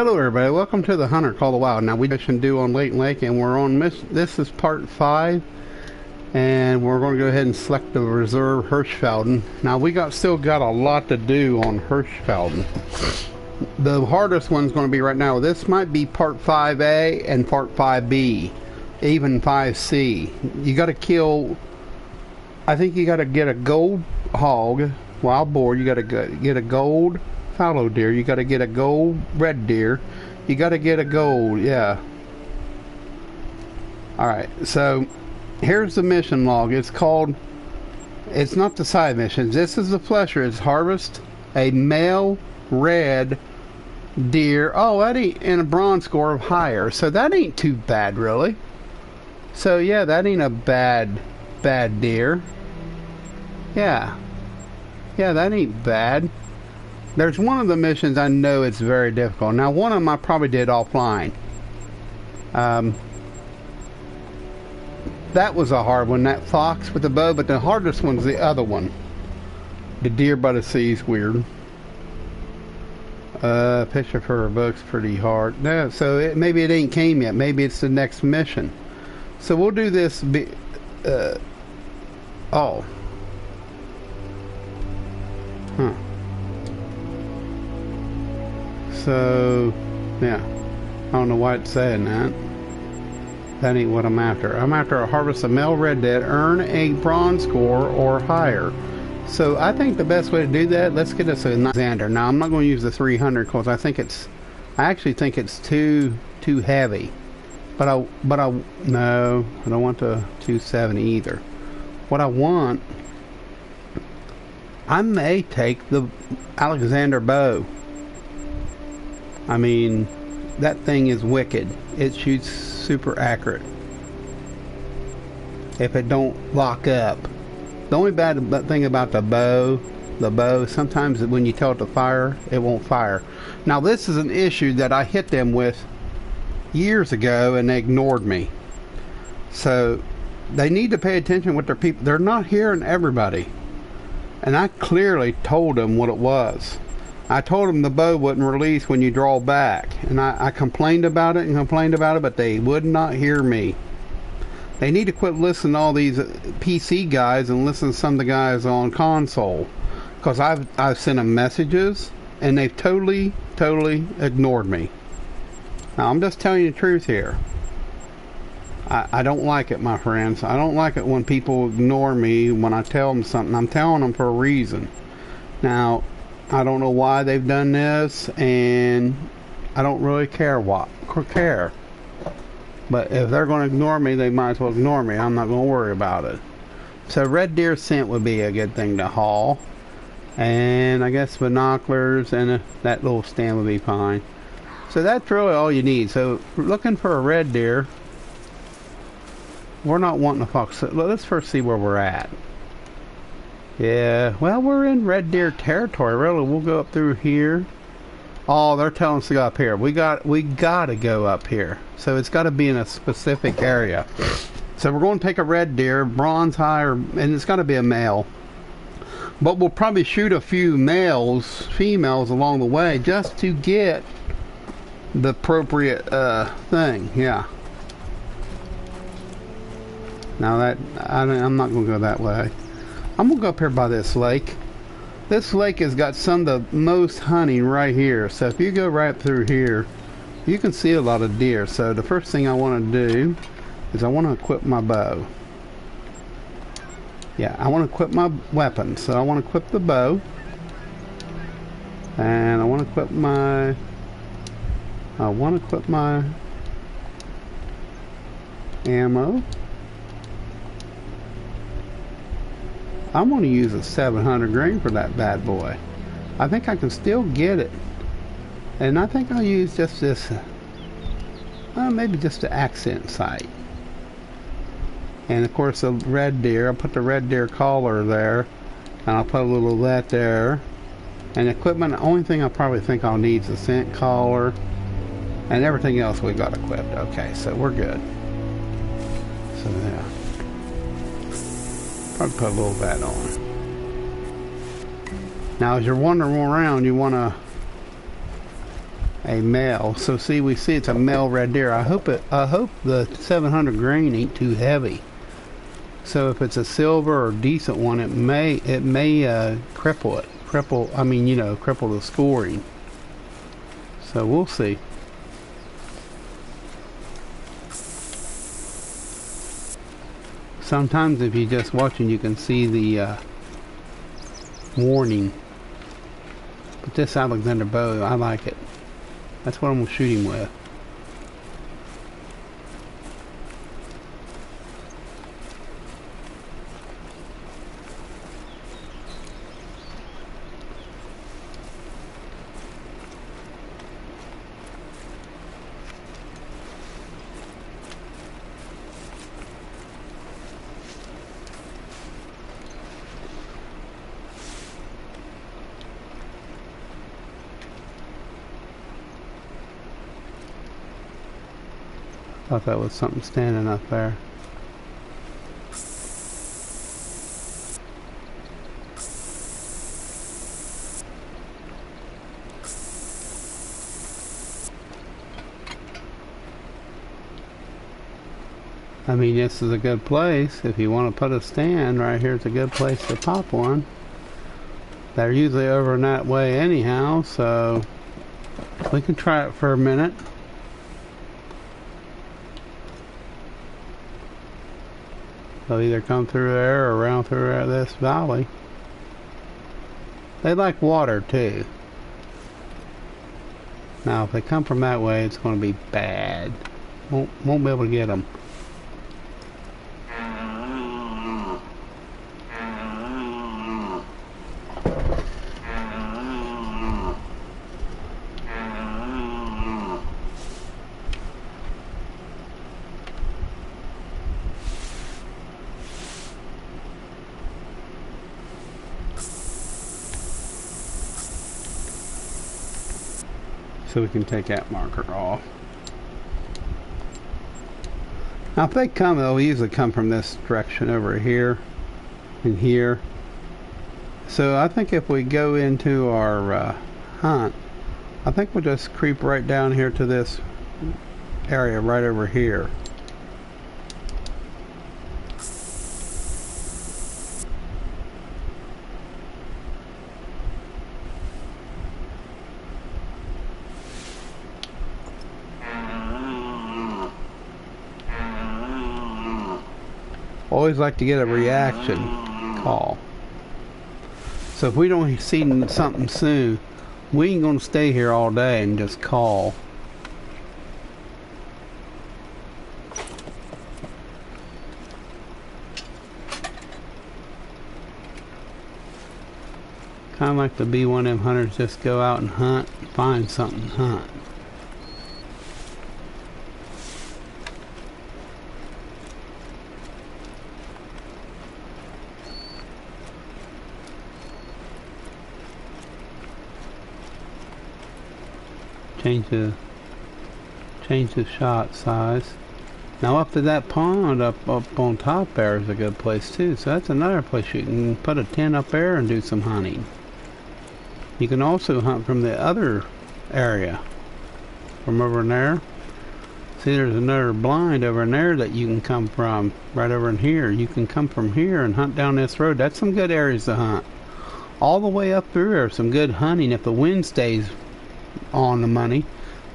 Hello everybody, welcome to the Hunter Call the Wild. Now we mission do on Lake Lake, and we're on this is part 5, and we're going to go ahead and select the reserve Hirschfelden. Now we still got a lot to do on Hirschfelden. The hardest one's going to be right now. This might be part 5A and part 5B, even 5C. You got to kill, I think you got to get a gold hog, wild boar, you got to get a gold fallow deer, you got to get a gold red deer, you got to get a gold, yeah. Alright, so here's the mission log. It's not the side missions, this is the flesher. It's harvest a male red deer. Oh, that ain't in a bronze score of higher, so that ain't too bad really. So yeah, that ain't a bad deer. Yeah, that ain't bad. There's one of the missions I know it's very difficult. Now one of them I probably did offline. That was a hard one, that fox with the bow, but the hardest one's the other one. The deer by the sea is weird. Picture for a book's pretty hard. No, so maybe it ain't came yet. Maybe it's the next mission. So we'll do this. Oh. Huh. So, yeah. I don't know why it's saying that. That ain't what I'm after. I'm after a harvest of male red dead, earn a bronze score or higher. So I think the best way to do that, let's get us a Alexander. Now I'm not going to use the 300 because I actually think it's too heavy. But no, I don't want the 270 either. What I want, I may take the Alexander bow. I mean, that thing is wicked. It shoots super accurate if it don't lock up. The only bad thing about the bow, sometimes when you tell it to fire, it won't fire. Now this is an issue that I hit them with years ago and they ignored me. So they need to pay attention with their people. They're not hearing everybody. And I clearly told them what it was. I told them the bow wouldn't release when you draw back. And I complained about it, but they would not hear me. They need to quit listening to all these PC guys and listen to some of the guys on console. Because I've sent them messages and they've totally ignored me. Now I'm just telling you the truth here. I don't like it, my friends. I don't like it when people ignore me when I tell them something. I'm telling them for a reason. Now, I don't know why they've done this, and I don't really care. But if they're going to ignore me, they might as well ignore me. I'm not going to worry about it. So red deer scent would be a good thing to haul. And I guess binoculars and that little stand would be fine. So that's really all you need. So looking for a red deer. We're not wanting a fox. So let's first see where we're at. Yeah, well, we're in red deer territory, really. We'll go up through here. Oh, they're telling us to go up here. We gotta go up here. So it's got to be in a specific area. So we're going to take a red deer, bronze high, and it's got to be a male. But we'll probably shoot a few females along the way, just to get the appropriate thing. Yeah. Now I'm not going to go that way. I'm going to go up here by this lake. This lake has got some of the most hunting right here. So if you go right through here, you can see a lot of deer. So the first thing I want to do is I want to equip my bow. Yeah, I want to equip my weapon. So I want to equip the bow. And I want to equip my ammo. I'm going to use a 700 grain for that bad boy. I think I can still get it. And I think I'll use just this, maybe just the accent sight. And of course the red deer, I'll put the red deer collar there. And I'll put a little of that there. And equipment, the only thing I probably think I'll need is a scent collar. And everything else we got equipped. Okay, so we're good. So yeah. Probably put a little of that on. Now as you're wandering around, you want to a male. So see, we see it's a male red deer. I hope the 700 grain ain't too heavy. So if it's a silver or decent one, it may cripple it. Cripple the scoring. So we'll see. Sometimes if you're just watching, you can see the warning. But this Alexander bow, I like it. That's what I'm gonna shoot him with. Thought that was something standing up there. I mean, this is a good place. If you want to put a stand right here, it's a good place to pop one. They're usually over in that way anyhow, so we can try it for a minute. They'll either come through there or around through this valley. They like water too. Now if they come from that way, it's going to be bad. Won't be able to get them. So we can take that marker off. Now if they come, they'll usually come from this direction over here and here. So I think if we go into our hunt, I think we'll just creep right down here to this area right over here. Always like to get a reaction call. So if we don't see something soon, we ain't gonna stay here all day and just call. Kind of like to be one of them hunters, just go out and hunt, find something, hunt. Change the shot size. Now up to that pond up on top there is a good place too. So that's another place you can put a tent up there and do some hunting. You can also hunt from the other area. From over in there. See, there's another blind over in there that you can come from. Right over in here. You can come from here and hunt down this road. That's some good areas to hunt. All the way up through there, some good hunting if the wind stays on the money.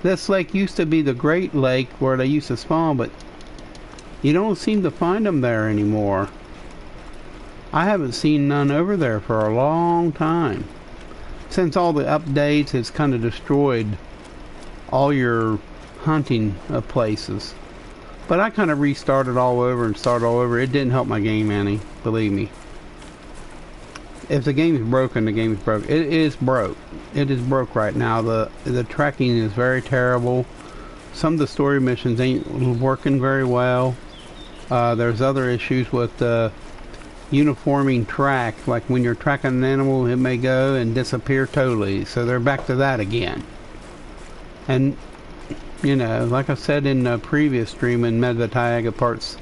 This lake used to be the Great Lake where they used to spawn, but you don't seem to find them there anymore. I haven't seen none over there for a long time. Since all the updates, it's kind of destroyed all your hunting places. But I kind of restarted all over and started all over. It didn't help my game any, believe me. If the game is broken, the game is broken. It is broke. It is broke right now. The tracking is very terrible. Some of the story missions ain't working very well. There's other issues with uniforming track. Like when you're tracking an animal, it may go and disappear totally. So they're back to that again. And, you know, like I said in the previous stream in Medved Parts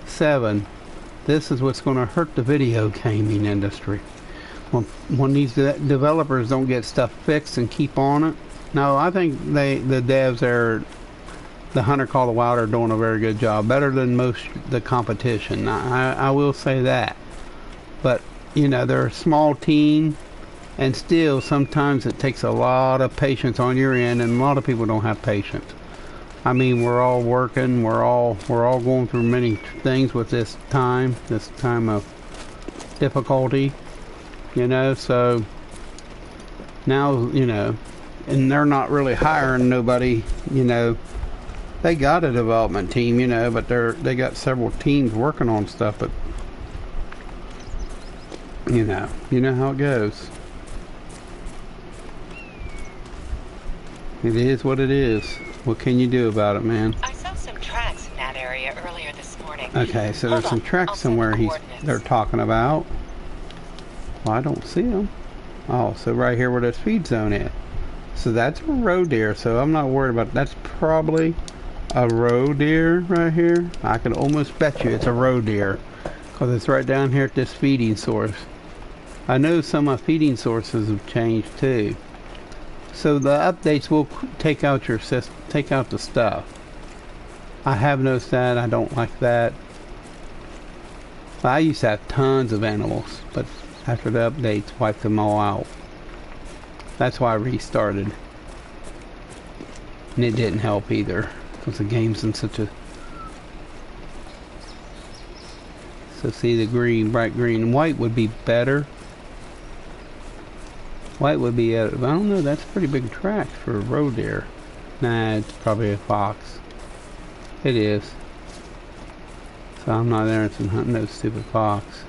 7, this is what's going to hurt the video gaming industry. When these developers don't get stuff fixed and keep on it, No, I think the devs there, the Hunter Call the Wild, are doing a very good job, better than most the competition. I will say that. But you know, they're a small team, and still sometimes it takes a lot of patience on your end, and a lot of people don't have patience. I mean, we're all working, we're all going through many things with this time of difficulty, you know. So now, you know, and they're not really hiring nobody, you know. They got a development team, you know, but they got several teams working on stuff, but you know how it goes. It is what it is. What can you do about it, man? I saw some tracks in that area earlier this morning. Okay, so there's some tracks somewhere they're talking about. Well, I don't see them. Oh, so right here where this feed zone is. So that's a roe deer, so I'm not worried about it. That's probably a roe deer right here. I can almost bet you it's a roe deer because it's right down here at this feeding source. I know some of my feeding sources have changed too. So the updates will take out your system, take out the stuff. I have noticed that. I don't like that. I used to have tons of animals, but after the updates wiped them all out. That's why I restarted. And it didn't help either, because the game's in such a... So see the green, bright green. White would be better. White would be, I don't know, that's a pretty big track for a roe deer. Nah, it's probably a fox. It is. So I'm not interested in hunting those stupid fox.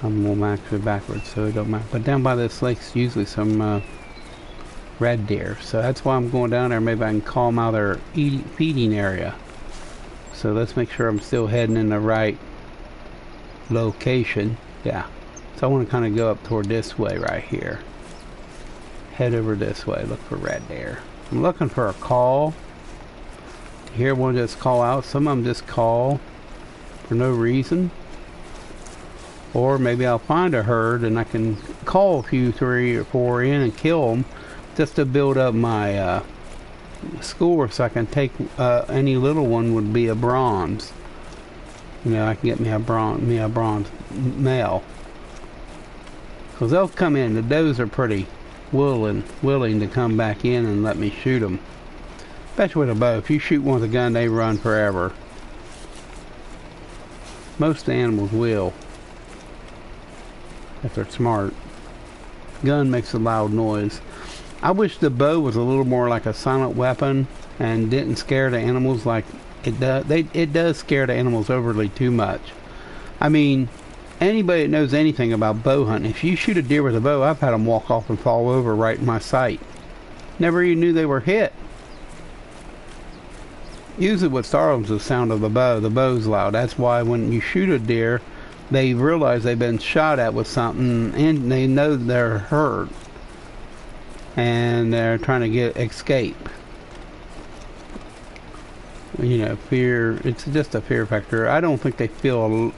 I'm going actually backwards, so it don't matter. But down by this lake's usually some red deer. So that's why I'm going down there. Maybe I can call them out of their feeding area. So let's make sure I'm still heading in the right location. Yeah. So I want to kind of go up toward this way right here. Head over this way. Look for red deer. I'm looking for a call. Here one just call out. Some of them just call for no reason. Or maybe I'll find a herd and I can call a few, 3 or 4 in and kill them just to build up my score, so I can take any little one would be a bronze. You know, I can get me a bronze male. Because they'll come in. The does are pretty willing to come back in and let me shoot them. Especially with a bow. If you shoot one with a gun, they run forever. Most animals will, if they're smart. Gun makes a loud noise. I wish the bow was a little more like a silent weapon and didn't scare the animals like it does. It does scare the animals overly too much. I mean, anybody that knows anything about bow hunting, if you shoot a deer with a bow, I've had them walk off and fall over right in my sight. Never even knew they were hit. Usually what startles the sound of the bow. The bow's loud. That's why when you shoot a deer, they realize they've been shot at with something and they know they're hurt. And they're trying to escape. You know, fear, it's just a fear factor. I don't think they feel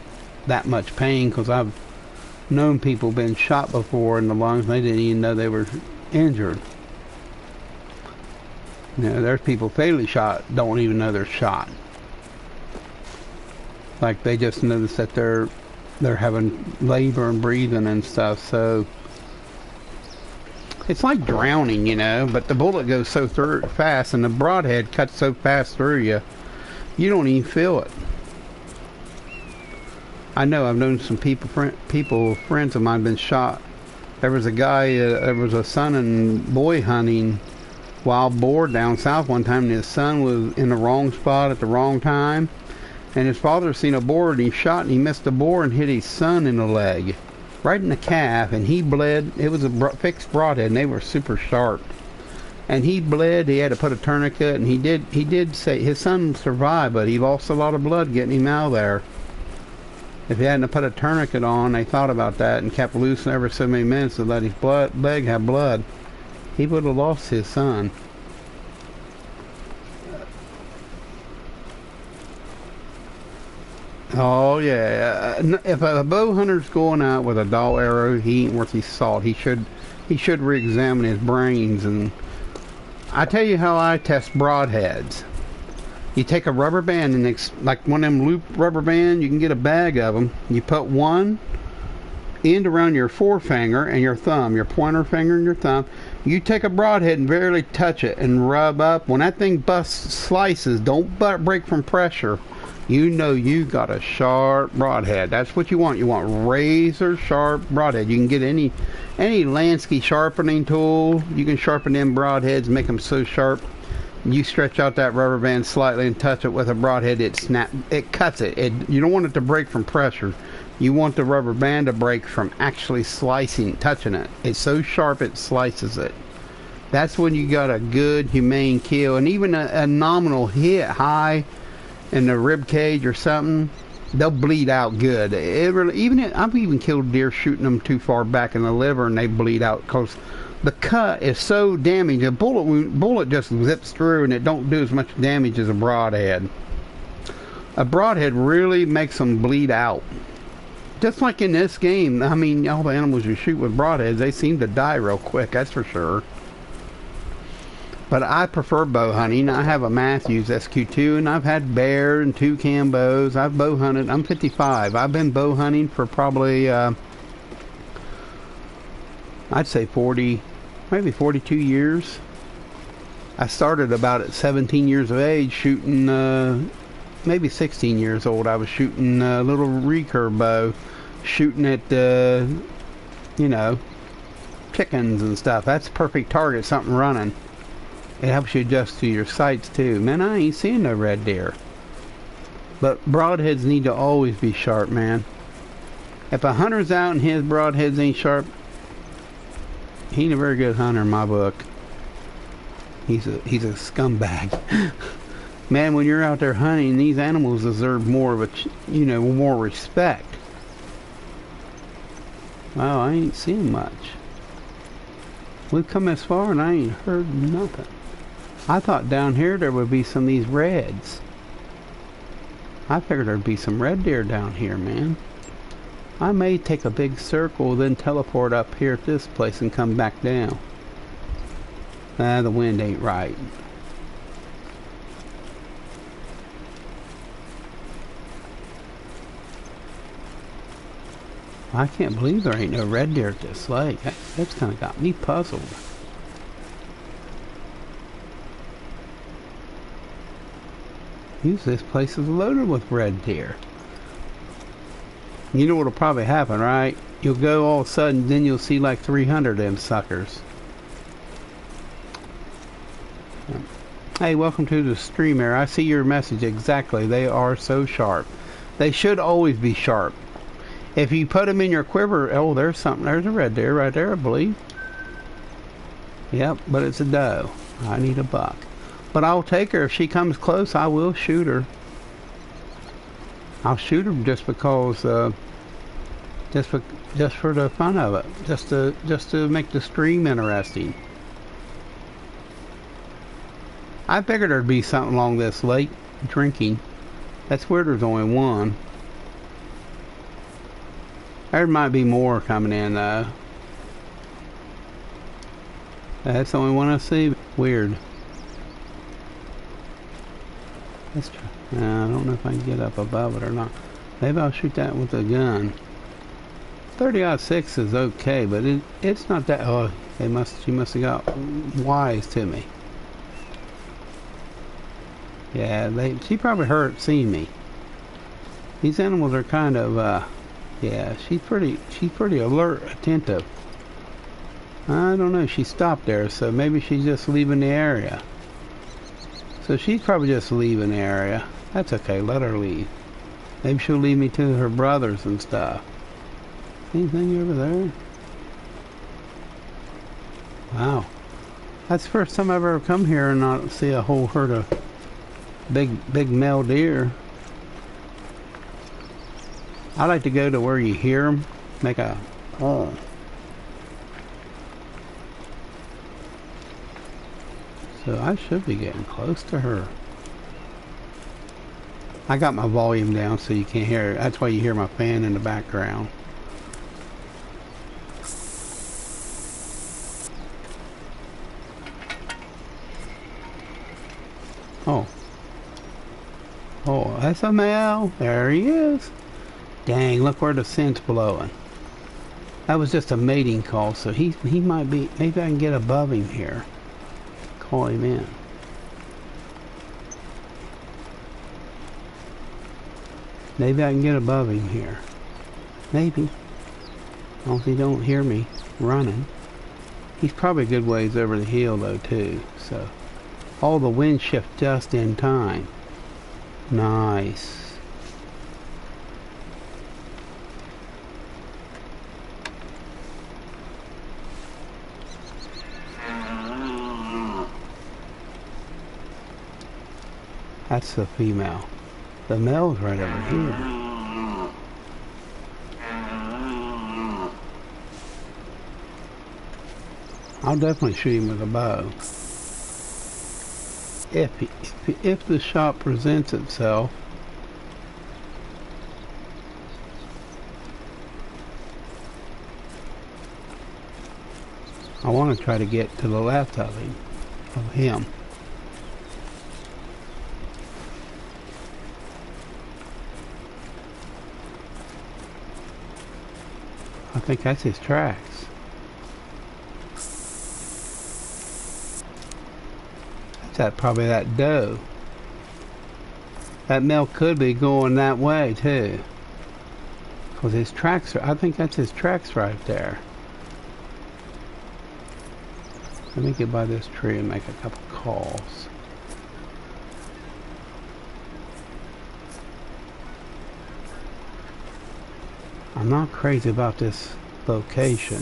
that much pain, because I've known people been shot before in the lungs and they didn't even know they were injured. You know, there's people fatally shot, don't even know they're shot. Like they just notice that they're having labor and breathing and stuff. So it's like drowning, you know, but the bullet goes so fast and the broadhead cuts so fast through you, you don't even feel it. I know I've known some friends of mine been shot. There was a guy, there was a son and boy hunting wild boar down south one time, and his son was in the wrong spot at the wrong time, and his father seen a boar and he shot and he missed the boar and hit his son in the leg, right in the calf, and he bled. It was a fixed broadhead and they were super sharp, and he bled. He had to put a tourniquet, and he did say his son survived, but he lost a lot of blood getting him out of there. If he hadn't put a tourniquet on, they thought about that and kept loose every so many minutes to let his leg have blood, he would have lost his son. Oh yeah, if a bow hunter's going out with a dull arrow, he ain't worth his salt. He should he should re-examine his brains. And I tell you how I test broadheads. You take a rubber band, and like one of them loop rubber band, you can get a bag of them. You put one end around your forefinger and your thumb, your pointer finger and your thumb. You take a broadhead and barely touch it and rub up. When that thing busts slices, don't break from pressure. You know you got a sharp broadhead. That's what you want. You want razor sharp broadhead. You can get any Lansky sharpening tool. You can sharpen them broadheads, make them so sharp. You stretch out that rubber band slightly and touch it with a broadhead, it cuts it. You don't want it to break from pressure. You want the rubber band to break from actually touching it. It's so sharp it slices it. That's when you got a good, humane kill. And even a nominal hit high in the rib cage or something, they'll bleed out good. I've even killed deer shooting them too far back in the liver, and they bleed out because the cut is so damaged. A bullet just zips through, and it don't do as much damage as a broadhead. A broadhead really makes them bleed out. Just like in this game, I mean, all the animals you shoot with broadheads, they seem to die real quick, that's for sure. But I prefer bow hunting. I have a Matthews SQ2, and I've had bear and toucan bows. I've bow hunted. I'm 55. I've been bow hunting for probably, I'd say 40, maybe 42 years. I started about at 17 years of age shooting, maybe 16 years old. I was shooting a little recurve bow, shooting at, you know, chickens and stuff. That's a perfect target, something running. It helps you adjust to your sights too. Man, I ain't seeing no red deer. But broadheads need to always be sharp, man. If a hunter's out and his broadheads ain't sharp, he ain't a very good hunter in my book. He's a scumbag. Man, when you're out there hunting, these animals deserve more of more respect. Wow, I ain't seen much. We've come this far and I ain't heard nothing. I thought down here there would be some of these reds. I figured there'd be some red deer down here, man. I may take a big circle, then teleport up here at this place and come back down. The wind ain't right. I can't believe there ain't no red deer at this lake. That's kind of got me puzzled. Usually this place is loaded with red deer. You know what'll probably happen, right? You'll go all of a sudden, then you'll see like 300 of them suckers. Hey, welcome to the stream here. I see your message exactly. They are so sharp. They should always be sharp. If you put them in your quiver, oh, there's something. There's a red deer right there, I believe. Yep, but it's a doe. I need a buck. But I'll take her. If she comes close, I will shoot her. I'll shoot her just because, just for the fun of it. Just to make the stream interesting. I figured there'd be something along this lake drinking. That's weird there's only one. There might be more coming in though. That's the only one I see. Weird. Let's try. I don't know if I can get up above it or not. Maybe I'll shoot that with a gun. 30-06 is okay, but it's not that. Oh, she must have got wise to me. Yeah, she probably seen me. These animals are kind of, yeah, she's pretty alert, attentive. I don't know, she stopped there, so maybe she's just leaving the area. So she's probably just leaving the area. That's okay, let her leave. Maybe she'll leave me to her brothers and stuff. Anything over there? Wow. That's the first time I've ever come here and not see a whole herd of big male deer. I like to go to where you hear them make a oh. So I should be getting close to her. I got my volume down so you can't hear it. That's why you hear my fan in the background. Oh. Oh, that's a male. There he is. Dang, look where the scent's blowing. That was just a mating call, so he might be... Maybe I can get above him here. Call him in. Maybe I can get above him here. Maybe. As long as he don't hear me running. He's probably a good ways over the hill though too. So all the wind shift just in time. Nice. That's the female. The male's right over here. I'll definitely shoot him with a bow. If the shot presents itself. I want to try to get to the left of him. I think that's his tracks. That's probably that doe. That male could be going that way too. Because his tracks are, I think that's his tracks right there. Let me get by this tree and make a couple calls. I'm not crazy about this location.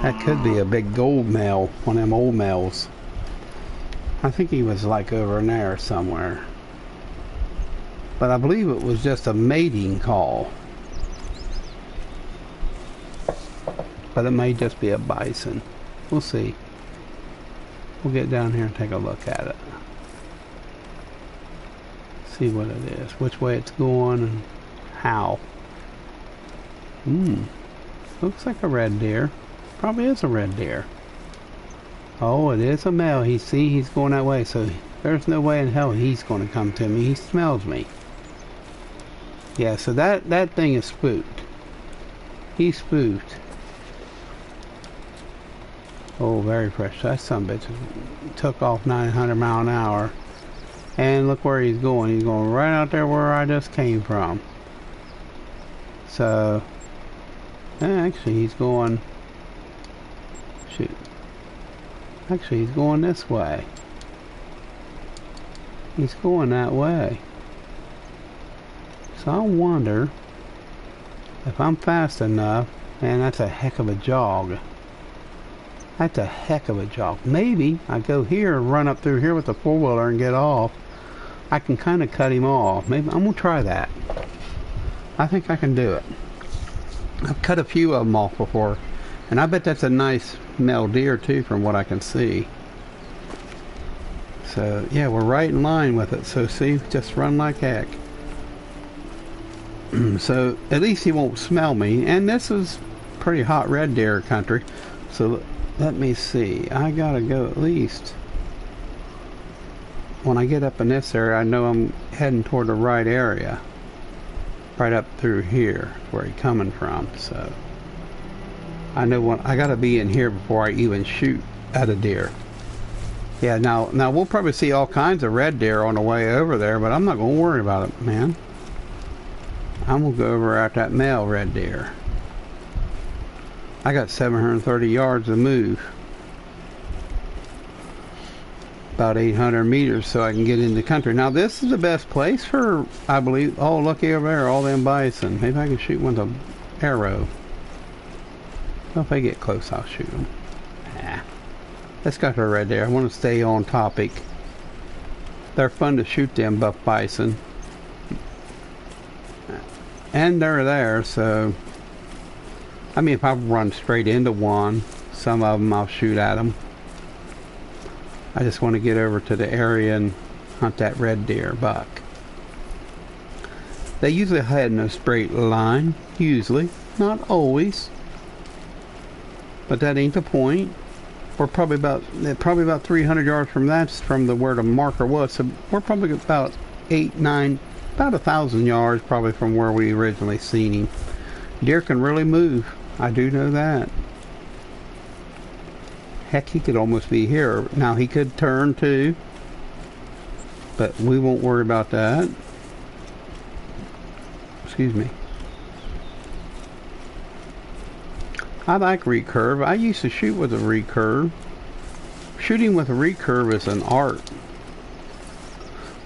That could be a big gold male, one of them old males. I think he was like over in there somewhere. But I believe it was just a mating call. But it may just be a bison. We'll see. We'll get down here and take a look at it. See what it is, which way it's going and how. Looks like a red deer. Probably is a red deer. Oh, it is a male. He's going that way, so there's no way in hell he's going to come to me. He smells me. Yeah, so that thing is spooked. He's spooked. Oh, very fresh. That sumbitch took off 900 mile an hour. And look where he's going. He's going right out there where I just came from. So, actually he's going... Shoot. Actually, he's going this way. He's going that way. So I wonder if I'm fast enough. Man, that's a heck of a jog. That's a heck of a jog. Maybe I go here and run up through here with the four-wheeler and get off. I can kind of cut him off. Maybe I'm going to try that. I think I can do it. I've cut a few of them off before. And I bet that's a nice male deer too from what I can see. So yeah, we're right in line with it. So see, just run like heck. So at least he won't smell me. And this is pretty hot red deer country. So let me see. I gotta go at least. When I get up in this area, I know I'm heading toward the right area. Right up through here, where he's coming from. So I know when I gotta be in here before I even shoot at a deer. Yeah, now we'll probably see all kinds of red deer on the way over there, but I'm not gonna worry about it, man. I'm gonna go over at that male red deer. I got 730 yards to move. About 800 meters so I can get in the country. Now this is the best place for, I believe, oh looky over there, all them bison. Maybe I can shoot one with an arrow. Well, if they get close, I'll shoot them. Let's go to the red deer. I want to stay on topic. They're fun to shoot, them buff bison. And they're there, so... I mean, if I run straight into one, some of them I'll shoot at them. I just want to get over to the area and hunt that red deer buck. They usually head in a straight line, usually, not always, but that ain't the point. We're probably about 300 yards from where the marker was, so we're probably about 1,000 yards probably from where we originally seen him. Deer can really move, I do know that. Heck, he could almost be here. Now he could turn too, but we won't worry about that. Excuse me. I like recurve. I used to shoot with a recurve. Shooting with a recurve is an art.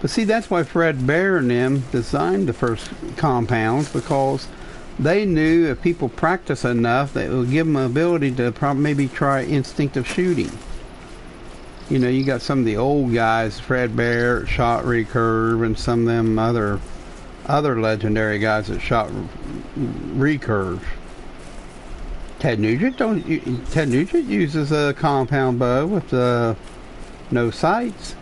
But see, that's why Fred Bear and them designed the first compounds, because they knew if people practice enough, that it would give them the ability to maybe try instinctive shooting. You know, you got some of the old guys, Fred Bear shot recurve, and some of them other legendary guys that shot recurve. Ted Nugent uses a compound bow with no sights.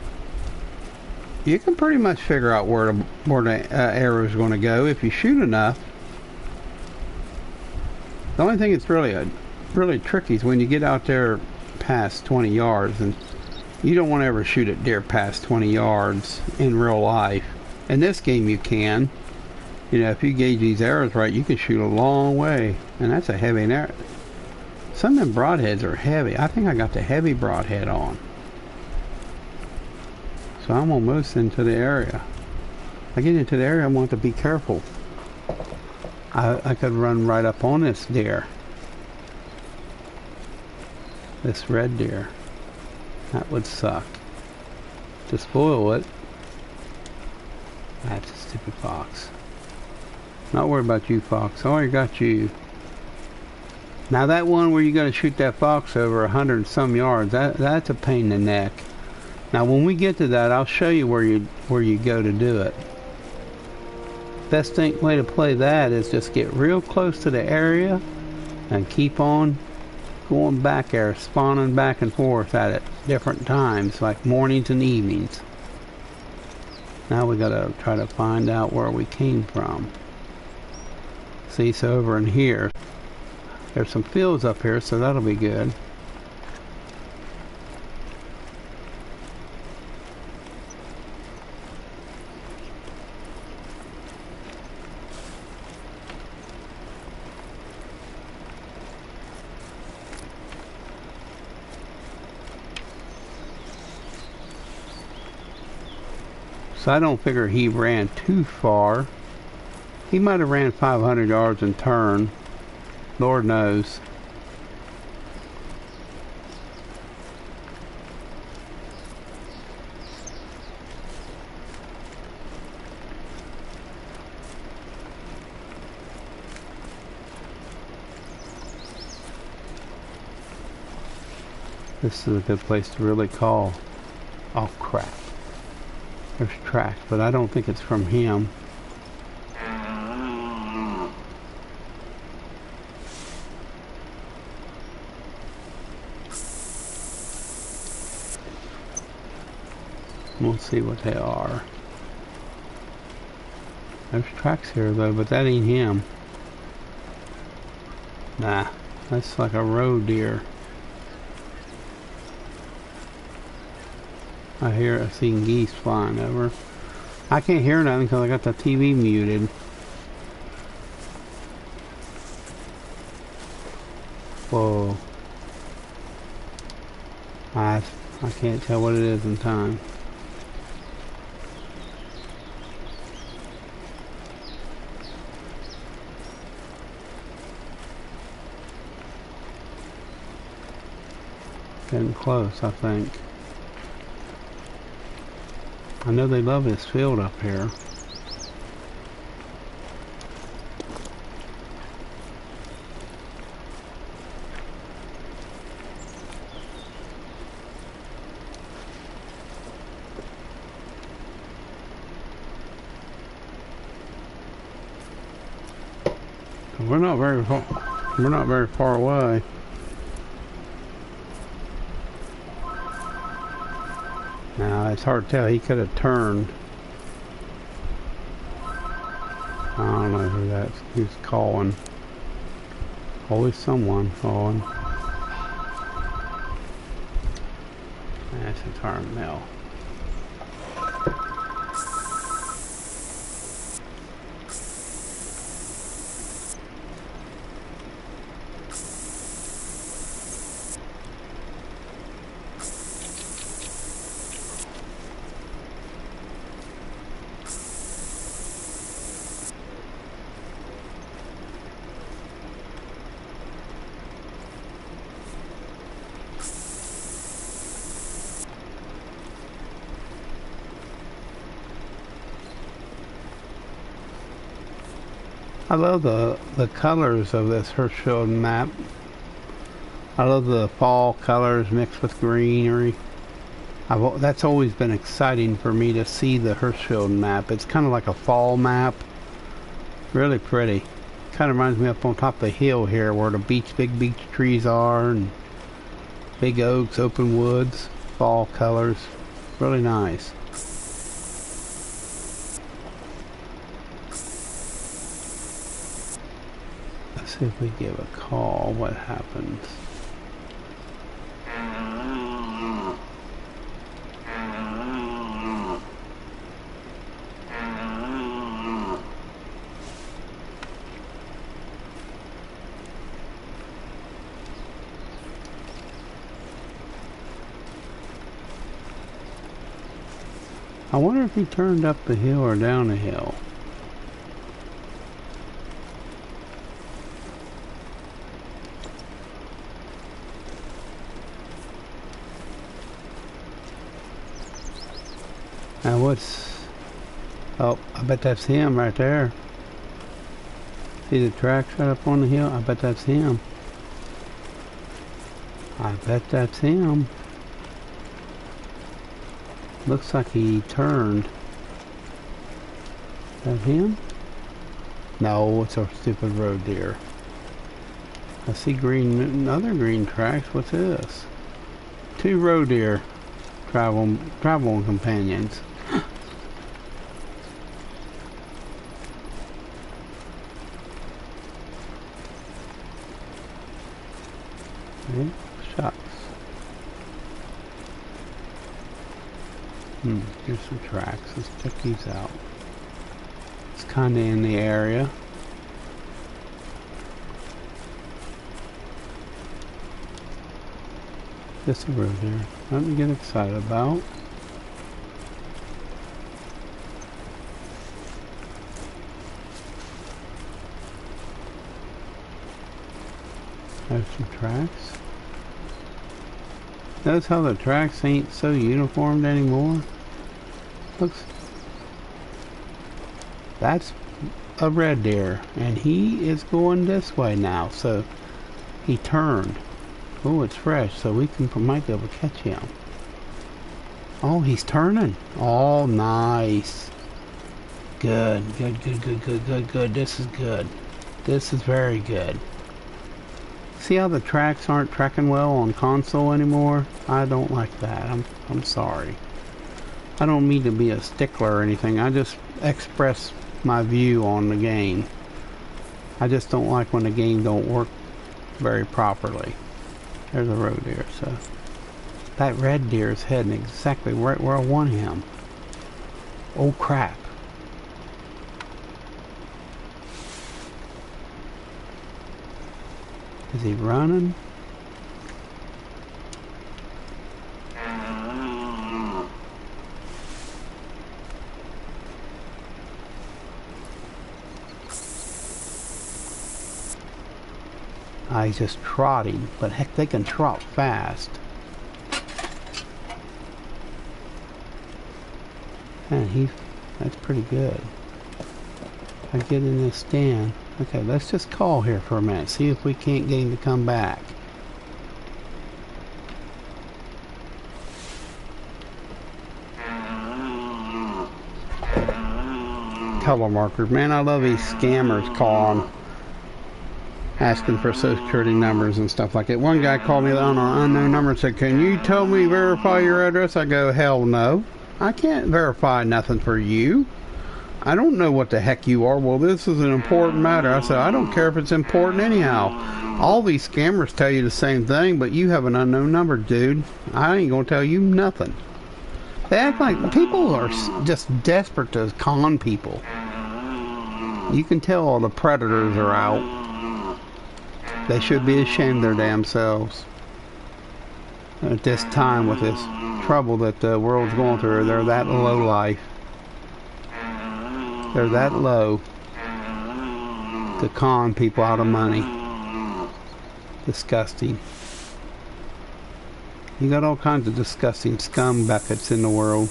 You can pretty much figure out where the arrow is going to go if you shoot enough. The only thing that's really tricky is when you get out there past 20 yards, and you don't want to ever shoot at deer past 20 yards in real life. In this game you can. You know, if you gauge these arrows right, you can shoot a long way, and that's a heavy arrow. Some of them broadheads are heavy. I think I got the heavy broadhead on. So I'm almost into the area. I get into the area, I want to be careful. I could run right up on this deer. This red deer. That would suck. To spoil it. That's a stupid fox. Not worried about you, fox. I already got you. Now that one where you're going to shoot that fox over 100 and some yards, that's a pain in the neck. Now when we get to that, I'll show you where you go to do it. Best way to play that is just get real close to the area and keep on going back there, spawning back and forth at it different times, like mornings and evenings. Now we got to try to find out where we came from. See, so over in here, there's some fields up here, so that'll be good. So I don't figure he ran too far. He might have ran 500 yards and turned. Lord knows. This is a good place to really call. Oh crap. There's tracks, but I don't think it's from him. We'll see what they are. There's tracks here though, but that ain't him. Nah, that's like a roe deer. I seen geese flying over. I can't hear nothing because I got the TV muted. Whoa. I can't tell what it is in time. Getting close, I think. I know they love this field up here. We're not very far away. It's hard to tell. He could have turned. I don't know who that's. Who's calling? Always someone calling. That's a turn mill. I love the colors of this Hirschfeld map. I love the fall colors mixed with greenery. That's always been exciting for me to see the Hirschfeld map. It's kind of like a fall map. Really pretty. Kind of reminds me up on top of the hill here where the big beech trees are and big oaks, open woods, fall colors. Really nice. Let's see if we give a call, what happens. I wonder if he turned up the hill or down the hill. Now what's... Oh, I bet that's him right there. See the tracks right up on the hill? I bet that's him. I bet that's him. Looks like he turned. Is that him? No, it's a stupid road deer. I see green, other green tracks. What's this? 2 road deer traveling companions. Okay, shots. Here's some tracks. Let's check these out. It's kinda in the area. Just a road there. Nothing to get excited about. There's some tracks. Notice how the tracks ain't so uniformed anymore? Looks... That's a red deer, and he is going this way now, so he turned. Oh, it's fresh, so we might be able to catch him. Oh, he's turning. Oh, nice. Good. This is good. This is very good. See how the tracks aren't tracking well on console anymore? I don't like that. I'm sorry. I don't mean to be a stickler or anything. I just express my view on the game. I just don't like when the game don't work very properly. There's a road deer, so that red deer is heading exactly right where I want him. Oh crap. Is he running? He's just trotting, but heck, they can trot fast. And that's pretty good. I get in this stand. Okay, let's just call here for a minute, see if we can't get him to come back. Telemarkers, man, I love these scammers calling, asking for social security numbers and stuff like that. One guy called me on an unknown number and said, "Can you tell me verify your address?" I go, "Hell no. I can't verify nothing for you. I don't know what the heck you are. Well, this is an important matter. I said, I don't care if it's important anyhow. All these scammers tell you the same thing, but you have an unknown number, dude. I ain't gonna tell you nothing. They act like people are just desperate to con people. You can tell all the predators are out. They should be ashamed of their damn selves. At this time, with this trouble that the world's going through, they're that low life. They're that low to con people out of money. Disgusting. You got all kinds of disgusting scum buckets in the world.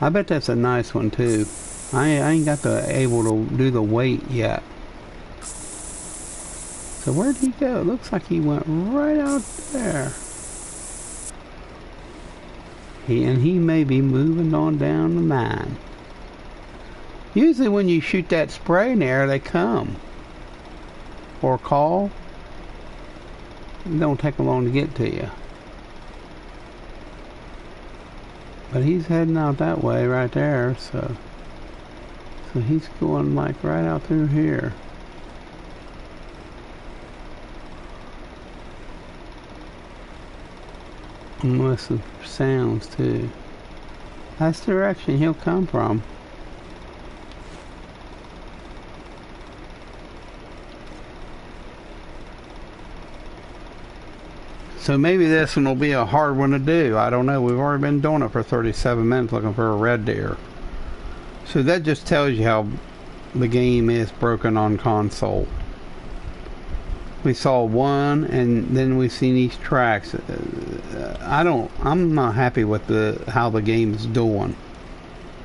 I bet that's a nice one too. I ain't got able to do the weight yet. So where'd he go? It looks like he went right out there. He may be moving on down the mine. Usually when you shoot that spray in the air, they come. Or call. It don't take them long to get to you. But he's heading out that way right there, so he's going like right out through here. And listen for sounds too. That's the direction he'll come from. So maybe this one will be a hard one to do. I don't know. We've already been doing it for 37 minutes looking for a red deer. So that just tells you how the game is broken on console. We saw one, and then we've seen these tracks. I'm not happy with how the game is doing,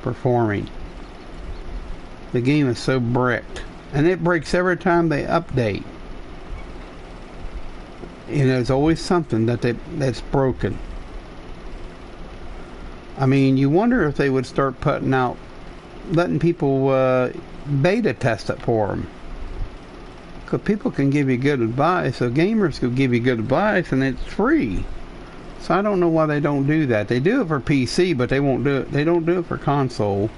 performing. The game is so bricked, and it breaks every time they update. You know, there's always something that's broken. I mean, you wonder if they would start putting out, letting people beta test it for them. Because people can give you good advice, so gamers can give you good advice, and it's free. So I don't know why they don't do that. They do it for PC, but they won't do it. They don't do it for console.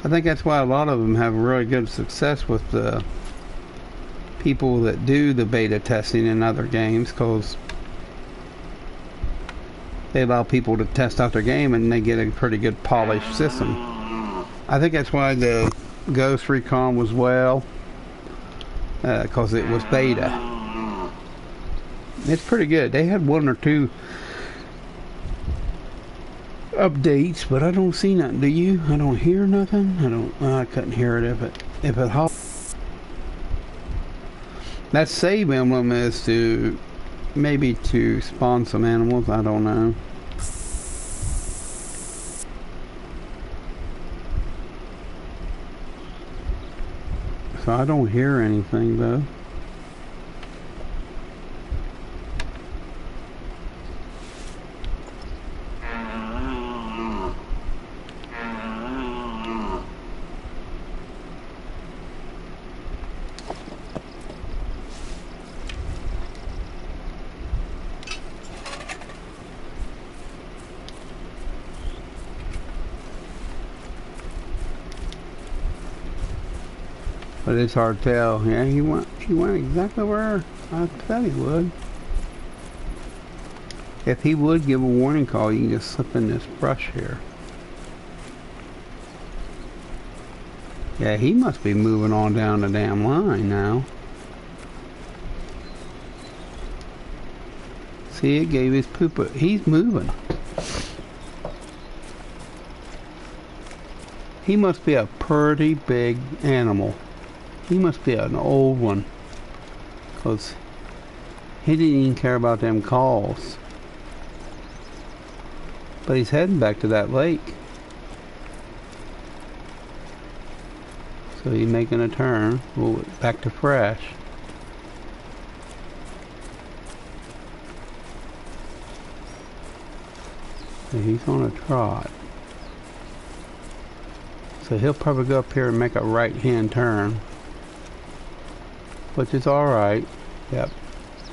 I think that's why a lot of them have really good success with the people that do the beta testing in other games, because they allow people to test out their game and they get a pretty good polished system. I think that's why the Ghost Recon was well, because it was beta. It's pretty good. They had one or two updates, but I don't see nothing. Do you? I don't hear nothing. I couldn't hear it if it hopped. That save emblem is to maybe to spawn some animals. I don't know. So I don't hear anything though. But it's hard to tell. Yeah, he went exactly where I thought he would. If he would give a warning call, you can just slip in this brush here. Yeah, he must be moving on down the damn line now. See, it gave his poop. He's moving. He must be a pretty big animal. He must be an old one, because he didn't even care about them calls. But he's heading back to that lake. So he's making a turn. Well, back to fresh. So he's on a trot. So he'll probably go up here and make a right-hand turn, which is alright. Yep,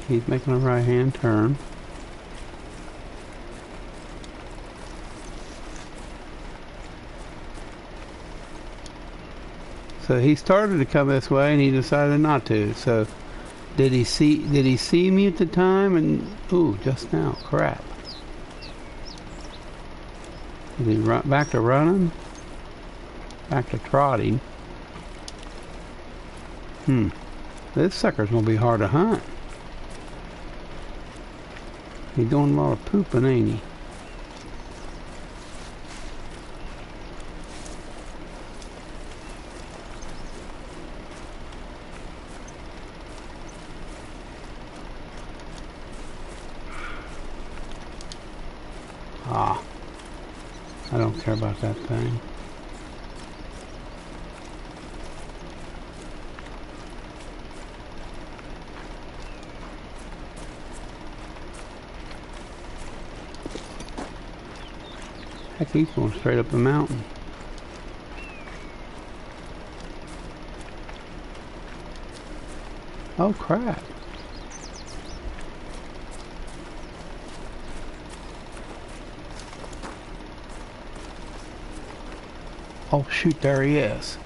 he's making a right-hand turn. So he started to come this way, and he decided not to. So did he see me at the time? And ooh, just now, crap. Is he back to running? Back to trotting? This sucker's gonna be hard to hunt. He's doing a lot of pooping, ain't he? Ah, I don't care about that thing. Heck, he's going straight up the mountain. Oh crap. Oh shoot, there he is.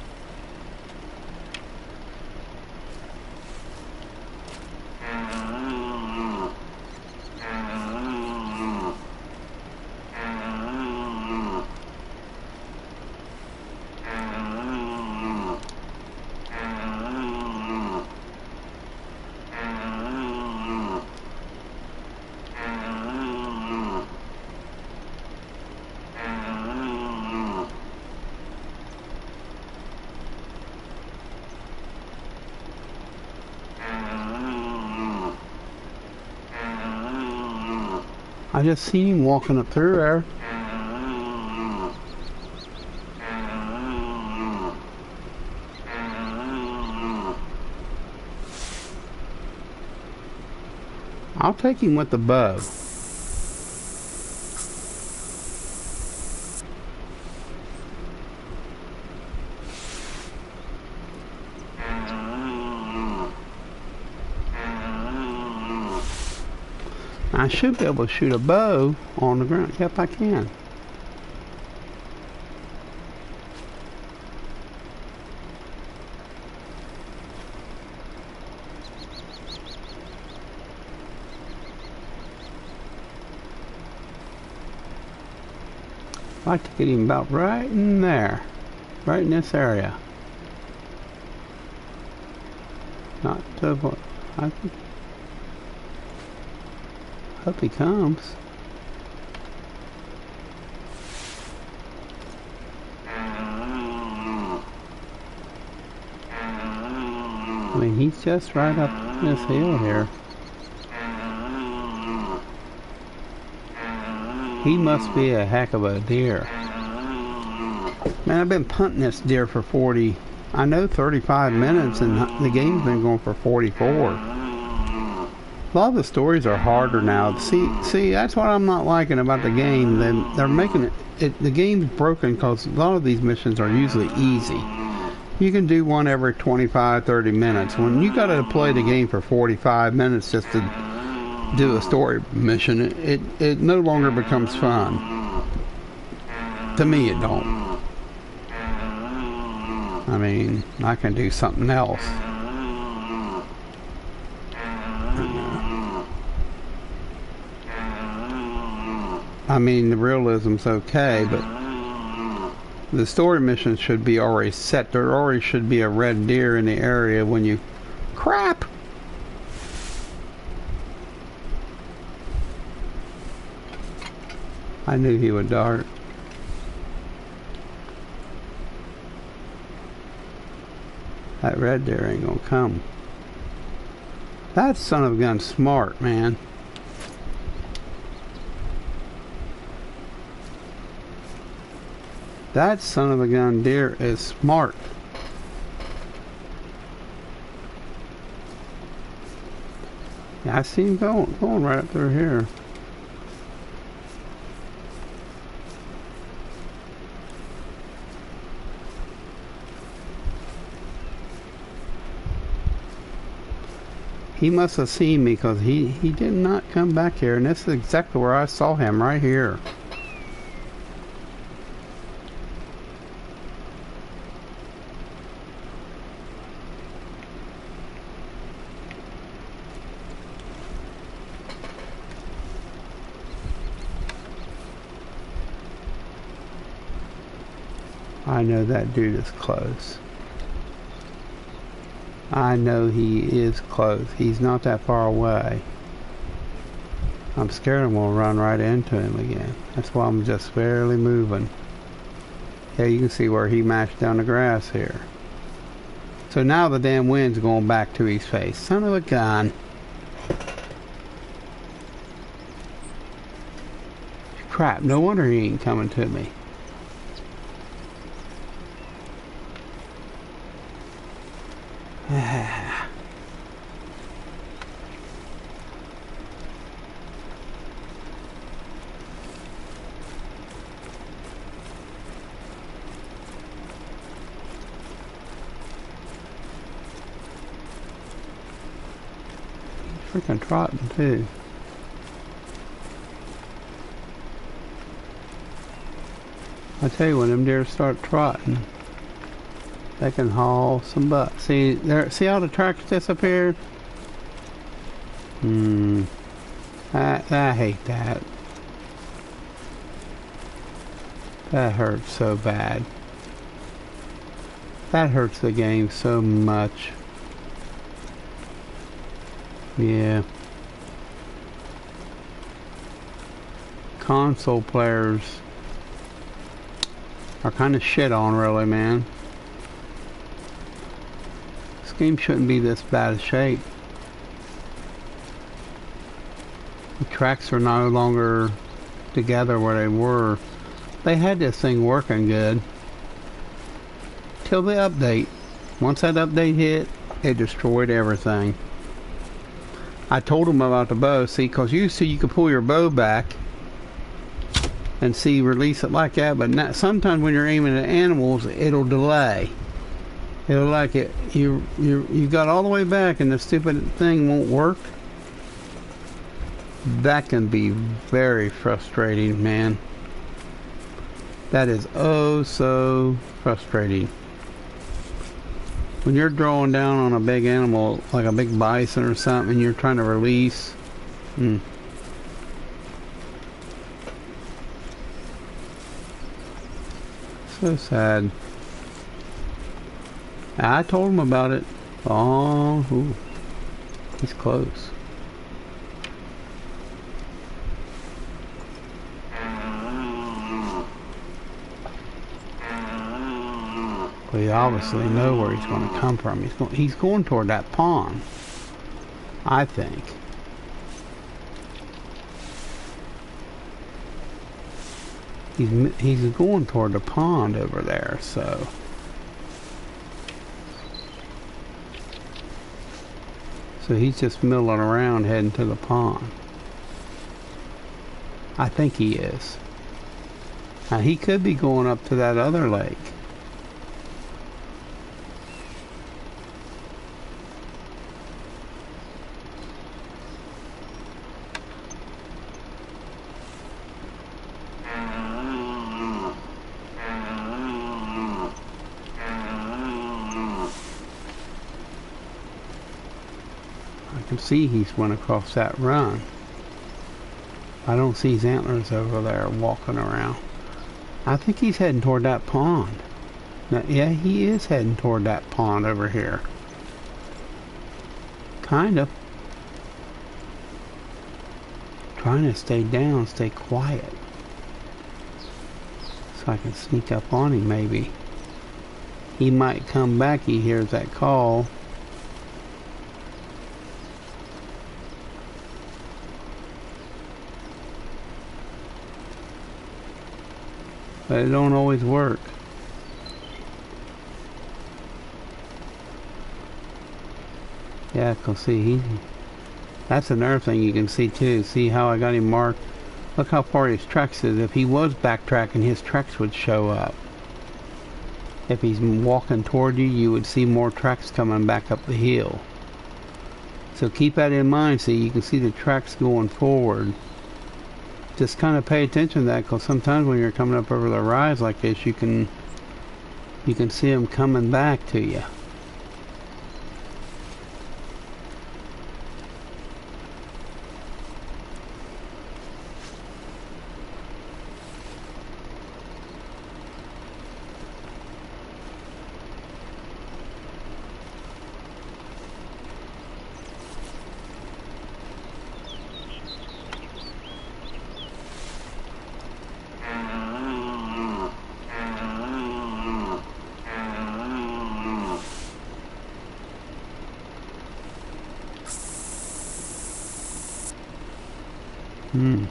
I just seen him walking up through there. I'll take him with the bow. I should be able to shoot a bow on the ground. Yep, I can. I'd like to get him about right in there. Right in this area. Not to avoid. I think. Hope he comes. I mean, he's just right up this hill here. He must be a heck of a deer. Man, I've been punting this deer for 35 minutes, and the game's been going for 44. A lot of the stories are harder now. See, that's what I'm not liking about the game. They're making the game's broken because a lot of these missions are usually easy. You can do one every 25, 30 minutes. When you got to play the game for 45 minutes just to do a story mission, it no longer becomes fun. To me, it don't. I mean, I can do something else. I mean, the realism's okay, but the story missions should be already set. There already should be a red deer in the area when you... Crap! I knew he would dart. That red deer ain't gonna come. That son of a gun's smart, man. That son of a gun deer is smart. Yeah, I see him going right up through here. He must have seen me because he did not come back here, and this is exactly where I saw him, right here. I know that dude is close. I know he is close. He's not that far away. I'm scared I'm going to run right into him again. That's why I'm just barely moving. Yeah, you can see where he mashed down the grass here. So now the damn wind's going back to his face. Son of a gun. Crap, no wonder he ain't coming to me. Freaking trotting too. I tell you, when them deer start trotting, they can haul some butt. See there? See how the tracks disappeared? I hate that. That hurts so bad. That hurts the game so much. Yeah. Console players are kind of shit on, really, man. This game shouldn't be this bad a shape. The tracks are no longer together where they were. They had this thing working good till the update. Once that update hit, it destroyed everything. I told them about the bow, see, because you could pull your bow back and see, release it like that, but not, sometimes when you're aiming at animals, it'll delay. It'll like it, you got all the way back and the stupid thing won't work. That can be very frustrating, man. That is oh so frustrating. When you're drawing down on a big animal, like a big bison or something, and you're trying to release. So sad. I told him about it. Oh, ooh, he's close. We obviously know where he's going to come from. He's going toward that pond, I think. He's going toward the pond over there, so. So he's just milling around heading to the pond. I think he is. Now he could be going up to that other lake. I can see he's went across that run. I don't see his antlers over there walking around. I think he's heading toward that pond. Now, yeah, he is heading toward that pond over here. Kind of. Trying to stay down, stay quiet. So I can sneak up on him maybe. He might come back, he hears that call. But it don't always work. Yeah, cause see, that's another thing you can see too. See how I got him marked? Look how far his tracks is. If he was backtracking, his tracks would show up. If he's walking toward you, you would see more tracks coming back up the hill. So keep that in mind. See, you can see the tracks going forward. Just kind of pay attention to that, because sometimes when you're coming up over the rise like this, you can see them coming back to you. Hmm.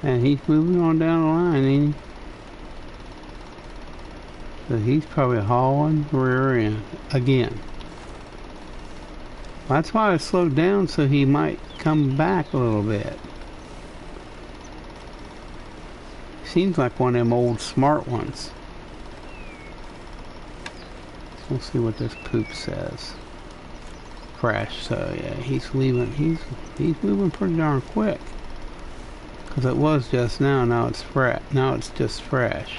And he's moving on down the line, ain't he? So he's probably hauling rear end again. That's why I slowed down, so he might come back a little bit. Seems like one of them old smart ones. We'll see what this poop says. Crash. So yeah, he's leaving. He's moving pretty darn quick. Cause it was just now. Now it's fresh. Now it's just fresh.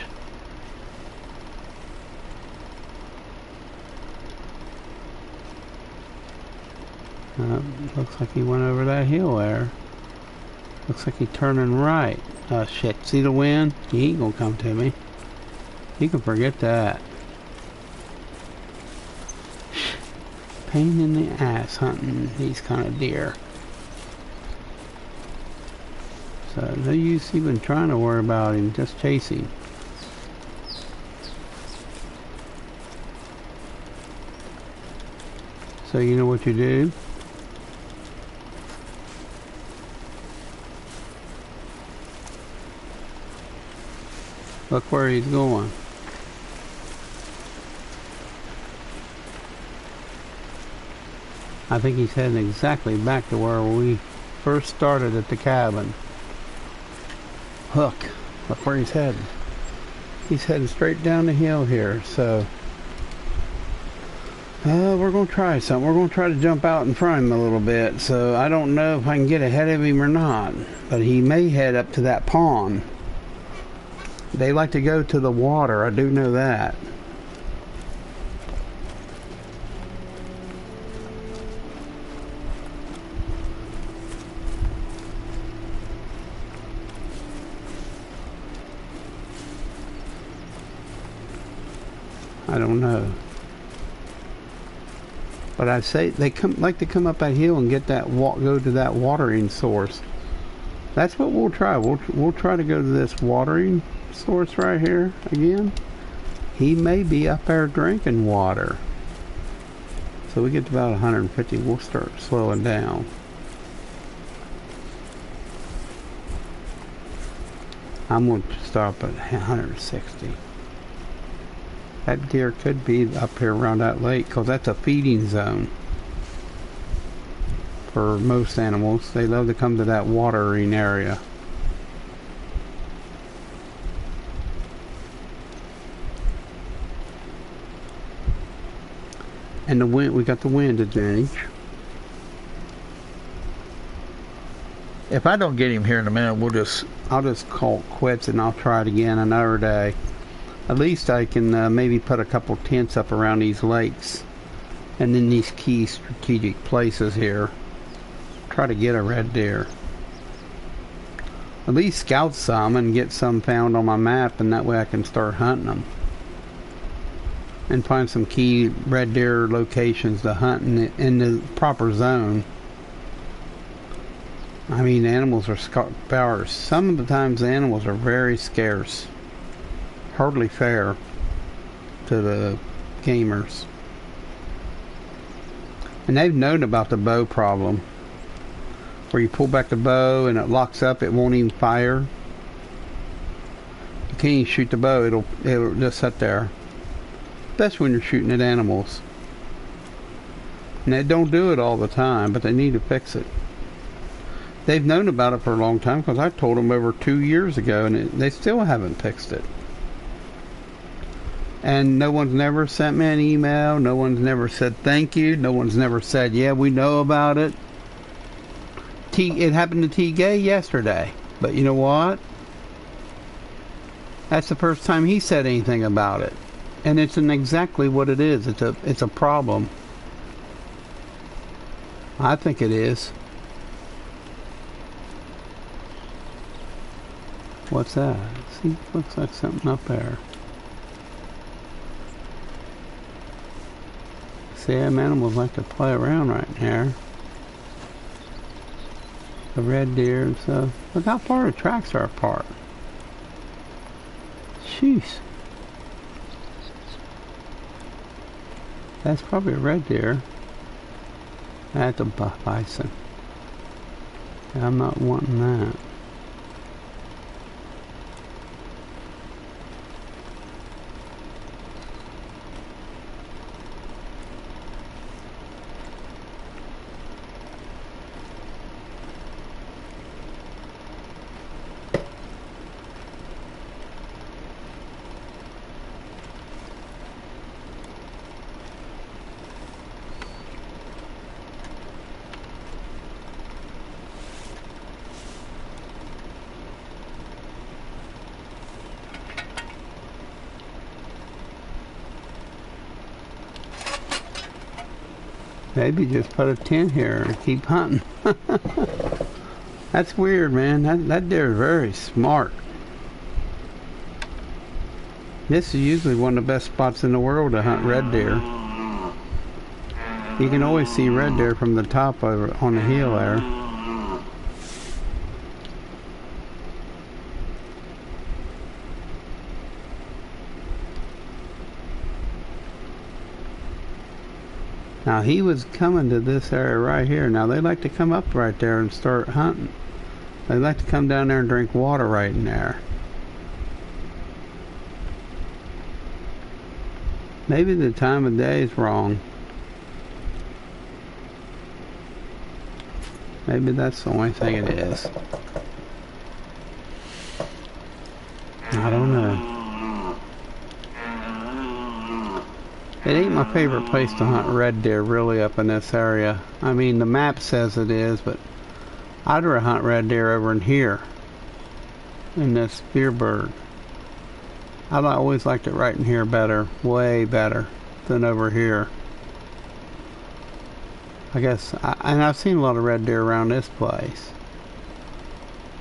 Looks like he went over that hill there. Looks like he's turning right. Oh shit, see the wind? He ain't gonna come to me. You can forget that. Pain in the ass hunting these kind of deer. So no use even trying to worry about him, just chasing. So you know what you do? Look where he's going. I think he's heading exactly back to where we first started at the cabin. Look where he's heading. He's heading straight down the hill here, so we're going to try something. We're going to try to jump out in front of him a little bit, so I don't know if I can get ahead of him or not, but he may head up to that pond. They like to go to the water, I do know that. I don't know. But I say they like to come up that hill and get that go to that watering source. That's what we'll try. We'll try to go to this watering source right here again. He may be up there drinking water. So we get to about 150, we'll start slowing down. I'm going to stop at 160. That deer could be up here around that lake because that's a feeding zone for most animals. They love to come to that watering area. And the wind, we got the wind advantage. If I don't get him here in a minute, I'll just call it quits and I'll try it again another day. At least I can maybe put a couple tents up around these lakes and in these key strategic places here. Try to get a red deer. At least scout some and get some found on my map, and that way I can start hunting them. And find some key red deer locations to hunt in the proper zone. I mean, animals are scarce. Some of the times the animals are very scarce. Hardly fair to the gamers. And they've known about the bow problem. Where you pull back the bow and it locks up, it won't even fire. You can't even shoot the bow, it'll just sit there. That's when you're shooting at animals. And they don't do it all the time, but they need to fix it. They've known about it for a long time because I told them over 2 years ago and they still haven't fixed it. And no one's never sent me an email. No one's never said thank you. No one's never said, yeah, we know about it. It happened to T-Gay yesterday. But you know what? That's the first time he said anything about it. And it's exactly what it is. It's a problem. I think it is. What's that? See, looks like something up there. See, them animals like to play around right here. The red deer and stuff. Look how far the tracks are apart. Jeez. That's probably a red deer. That's a buff bison. I'm not wanting that. Maybe just put a tent here and keep hunting. That's weird, man. That deer is very smart. This is usually one of the best spots in the world to hunt red deer. You can always see red deer from the top over on the hill there. Now he was coming to this area right here. Now they like to come up right there and start hunting. They like to come down there and drink water right in there. Maybe the time of day is wrong. Maybe that's the only thing it is. I don't know. It ain't my favorite place to hunt red deer really up in this area. I mean, the map says it is, but I'd rather hunt red deer over in here, in this Spearberg. I always liked it right in here better, way better than over here. I guess, and I've seen a lot of red deer around this place.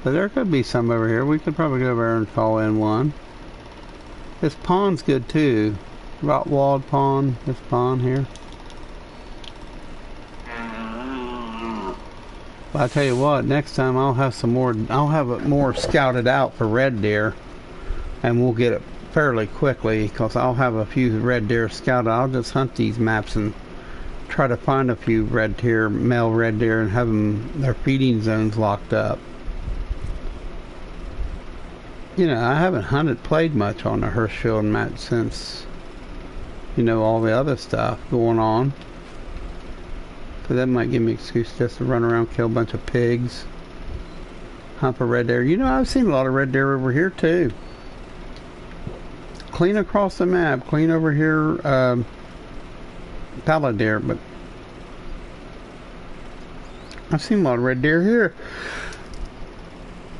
But there could be some over here. We could probably go over there and call in one. This pond's good too. Rottwald pond, this pond here. But I tell you what, next time I'll have some more. I'll have it more scouted out for red deer, and we'll get it fairly quickly because I'll have a few red deer scouted. I'll just hunt these maps and try to find a few red deer, male red deer, and have them their feeding zones locked up. You know, I haven't played much on the Hirschfield map since, you know, all the other stuff going on. So that might give me an excuse just to run around, kill a bunch of pigs, hunt for red deer. You know, I've seen a lot of red deer over here too. Clean across the map, clean over here, pallid deer, but I've seen a lot of red deer here.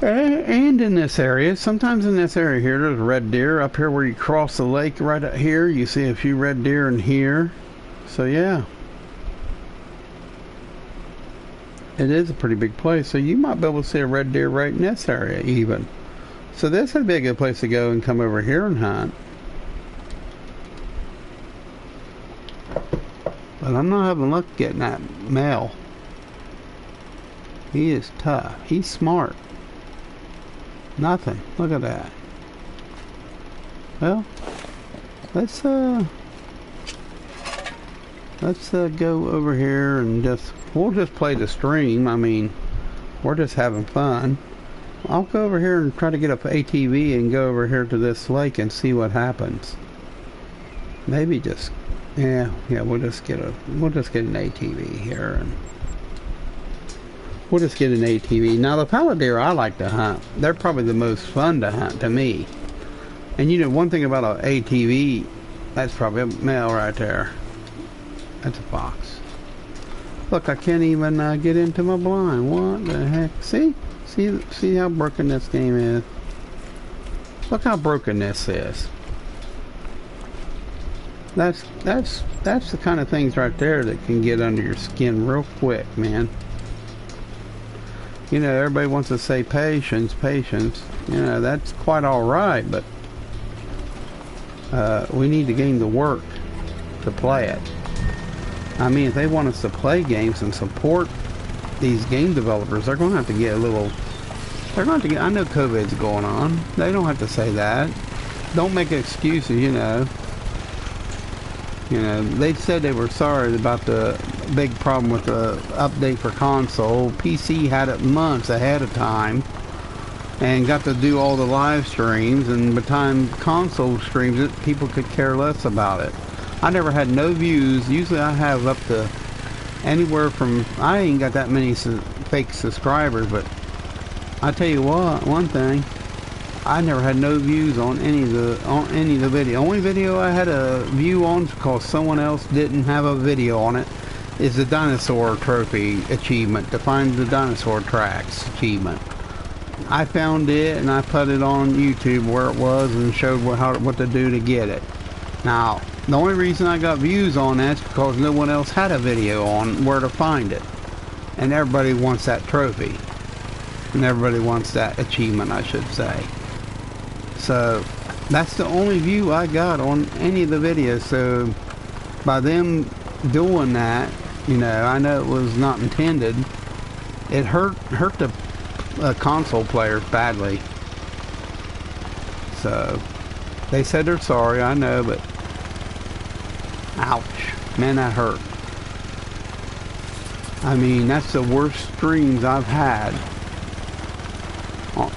And in this area, sometimes in this area here, there's red deer. Up here where you cross the lake right up here, you see a few red deer in here. So yeah, it is a pretty big place. So you might be able to see a red deer right in this area even. So this would be a good place to go and come over here and hunt. But I'm not having luck getting that male. He is tough. He's smart. Nothing. Look at that. Well, let's go over here and we'll just play the stream. I mean, we're just having fun. I'll go over here and try to get up ATV and go over here to this lake and see what happens. Maybe just, yeah, we'll just get an ATV here and we'll just get an ATV. Now the pallid deer I like to hunt. They're probably the most fun to hunt to me. And you know, one thing about an ATV, that's probably a male right there. That's a fox. Look, I can't even get into my blind. What the heck? See how broken this game is. Look how broken this is. That's the kind of things right there that can get under your skin real quick, man. You know, everybody wants to say patience. You know, that's quite all right, but we need to gain the work to play it. I mean, if they want us to play games and support these game developers, they're going to have to get a little. They're going to get. I know COVID's going on. They don't have to say that. Don't make excuses. You know. They said they were sorry about the big problem with the update for console. PC had it months ahead of time and got to do all the live streams, and by the time console streams it, people could care less about it. I never had no views. Usually I have up to anywhere from, I ain't got that many fake subscribers, but I tell you what, one thing, I never had no views on any of the video. Only video I had a view on because someone else didn't have a video on it is the dinosaur trophy achievement, to find the dinosaur tracks achievement. I found it and I put it on YouTube where it was and showed what to do to get it. Now, the only reason I got views on that is because no one else had a video on where to find it. And everybody wants that trophy. And everybody wants that achievement, I should say. So, that's the only view I got on any of the videos. So, by them doing that, I know it was not intended. It hurt the console players badly. So, they said they're sorry, I know, but ouch, man, that hurt. I mean, that's the worst streams I've had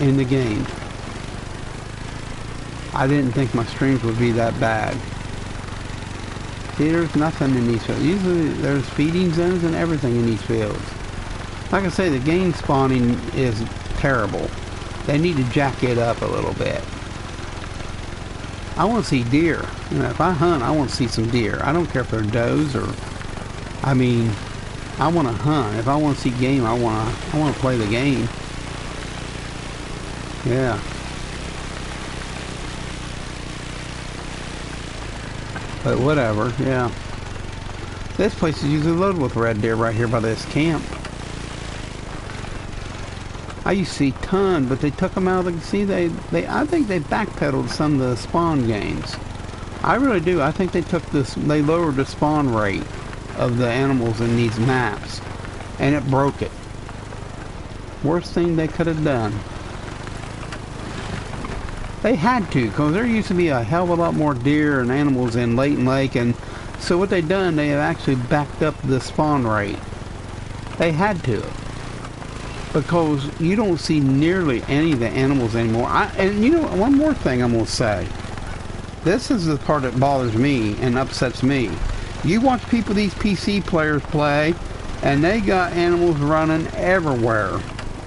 in the game. I didn't think my streams would be that bad. See, there's nothing in these fields. Usually there's feeding zones and everything in these fields. Like I say, the game spawning is terrible. They need to jack it up a little bit. I want to see deer. If I hunt, I want to see some deer. I don't care if they're does or, I mean, I want to hunt. If I want to see game, I want to play the game. Yeah. But whatever, yeah. This place is usually loaded with red deer right here by this camp. I used to see tons, but they took them out of the, see, I think they backpedaled some of the spawn games. I really do. I think they lowered the spawn rate of the animals in these maps, and it broke it. Worst thing they could have done. They had to, because there used to be a hell of a lot more deer and animals in Layton Lake, and so what they done, they have actually backed up the spawn rate. They had to, because you don't see nearly any of the animals anymore. And one more thing I'm going to say. This is the part that bothers me and upsets me. You watch these PC players play, and they got animals running everywhere.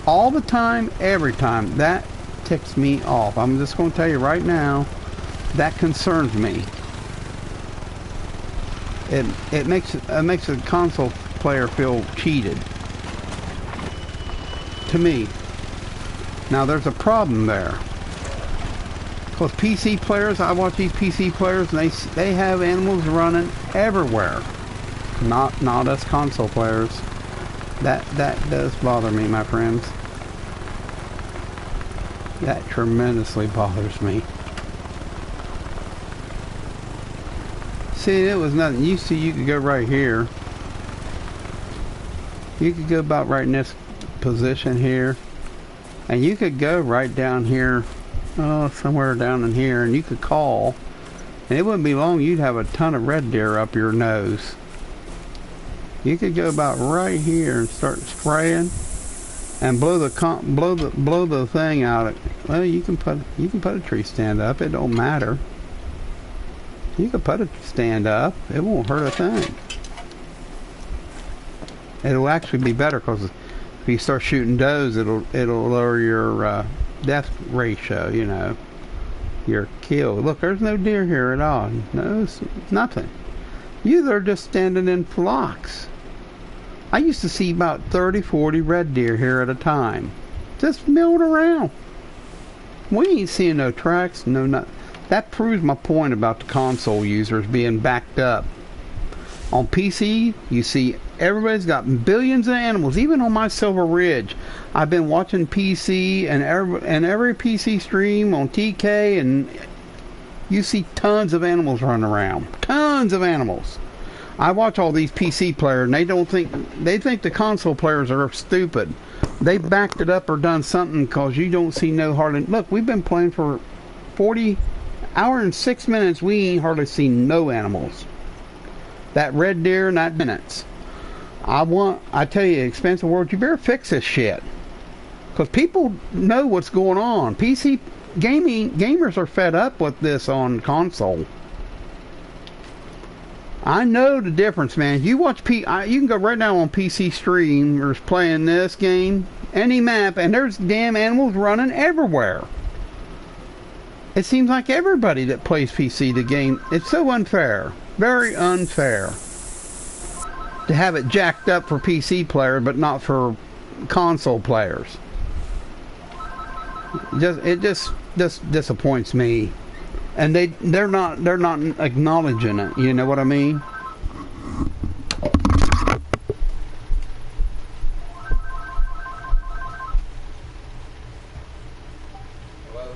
All the time, every time. That ticks me off. I'm just going to tell you right now, that concerns me. It makes a console player feel cheated. To me. Now there's a problem there. Because PC players, I watch these PC players, and they have animals running everywhere. Not us console players. That does bother me, my friends. That tremendously bothers me. See, it was nothing. You see, you could go right here. You could go about right in this position here. And you could go right down here. Oh, somewhere down in here. And you could call. And it wouldn't be long. You'd have a ton of red deer up your nose. You could go about right here and start spraying. And blow the thing out. Well, you can put a tree stand up. It don't matter. You can put a stand up. It won't hurt a thing. It'll actually be better because if you start shooting does, it'll lower your death ratio. Your kill. Look, there's no deer here at all. No, it's nothing. They're just standing in flocks. I used to see about 30, 40 red deer here at a time. Just milled around. We ain't seeing no tracks, no nothing. That proves my point about the console users being backed up. On PC, you see everybody's got billions of animals. Even on my Silver Ridge, I've been watching PC and every PC stream on TK, and you see tons of animals running around. Tons of animals. I watch all these PC players, and they think the console players are stupid. They backed it up or done something because you don't see no hardly. Look, we've been playing for 40 hours and 6 minutes. We ain't hardly seen no animals. That red deer and that minutes. I tell you, Expensive World, you better fix this shit. Because people know what's going on. PC gamers are fed up with this on console. I know the difference, man. You watch you can go right now on PC streamers playing this game, any map, and there's damn animals running everywhere. It seems like everybody that plays PC the game, it's so unfair. Very unfair. To have it jacked up for PC players, but not for console players. It just disappoints me, and they're not acknowledging it. You know what I mean? Hello.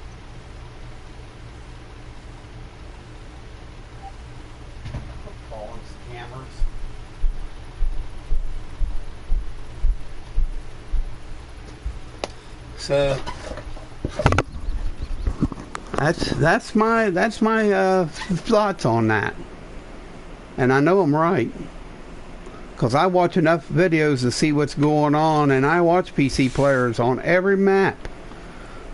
Calling scammers. So that's my thoughts on that, and I know I'm right because I watch enough videos to see what's going on, and I watch PC players on every map.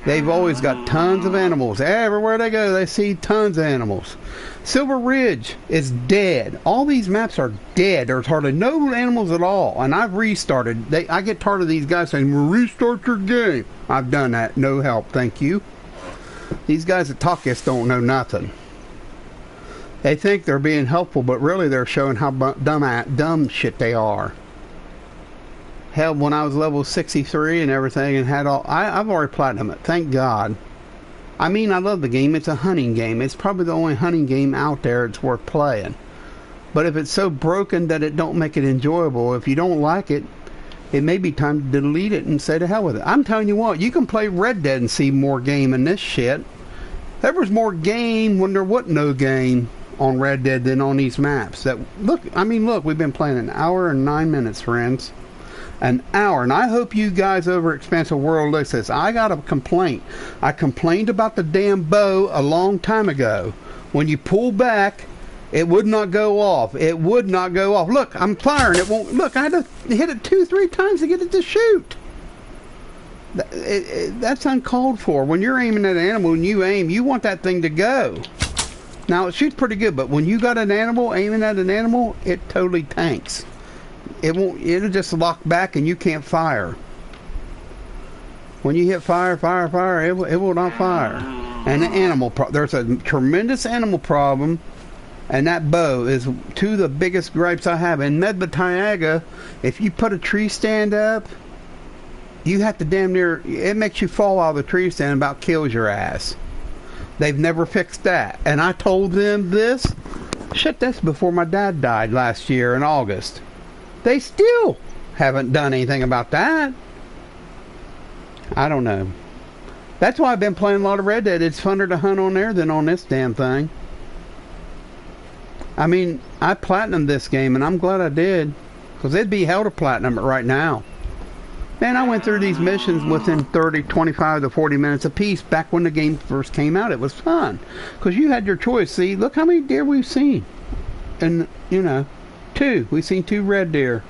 They've always got tons of animals. Everywhere they go, they see tons of animals. Silver Ridge is dead. All these maps are dead. There's hardly no animals at all. And I've restarted. I get tired of these guys saying, well, restart your game. I've done that. No help. Thank you. These guys that talk this don't know nothing. They think they're being helpful, but really they're showing how dumb shit they are. Hell, when I was level 63 and everything and had all... I've already platinum it. Thank God. I mean, I love the game. It's a hunting game. It's probably the only hunting game out there that's worth playing. But if it's so broken that it don't make it enjoyable, if you don't like it, it may be time to delete it and say to hell with it. I'm telling you what, you can play Red Dead and see more game in this shit. There was more game when there wasn't no game on Red Dead than on these maps. Look, we've been playing an hour and 9 minutes, friends. An hour, and I hope you guys over at Expansive World listen to this. I got a complaint. I complained about the damn bow a long time ago. When you pull back, it would not go off. It would not go off. Look, I'm firing. It won't. Look, I had to hit it 2-3 times to get it to shoot. That's uncalled for. When you're aiming at an animal and you aim, you want that thing to go. Now, it shoots pretty good, but when you got an animal aiming at an animal, it totally tanks. It'll just lock back and you can't fire. When you hit fire, it will not fire. And the there's a tremendous animal problem, and that bow is two of the biggest gripes I have. In Medbatayaga, if you put a tree stand up, you have to damn near, it makes you fall out of the tree stand and about kills your ass. They've never fixed that. And I told them this, that's before my dad died last year in August. They still haven't done anything about that. I don't know. That's why I've been playing a lot of Red Dead. It's funner to hunt on there than on this damn thing. I mean, I platinumed this game, and I'm glad I did. Because it'd be hell to platinum it right now. Man, I went through these missions within 30, 25 to 40 minutes apiece back when the game first came out. It was fun. Because you had your choice. See, look how many deer we've seen. And, we've seen 2 red deer,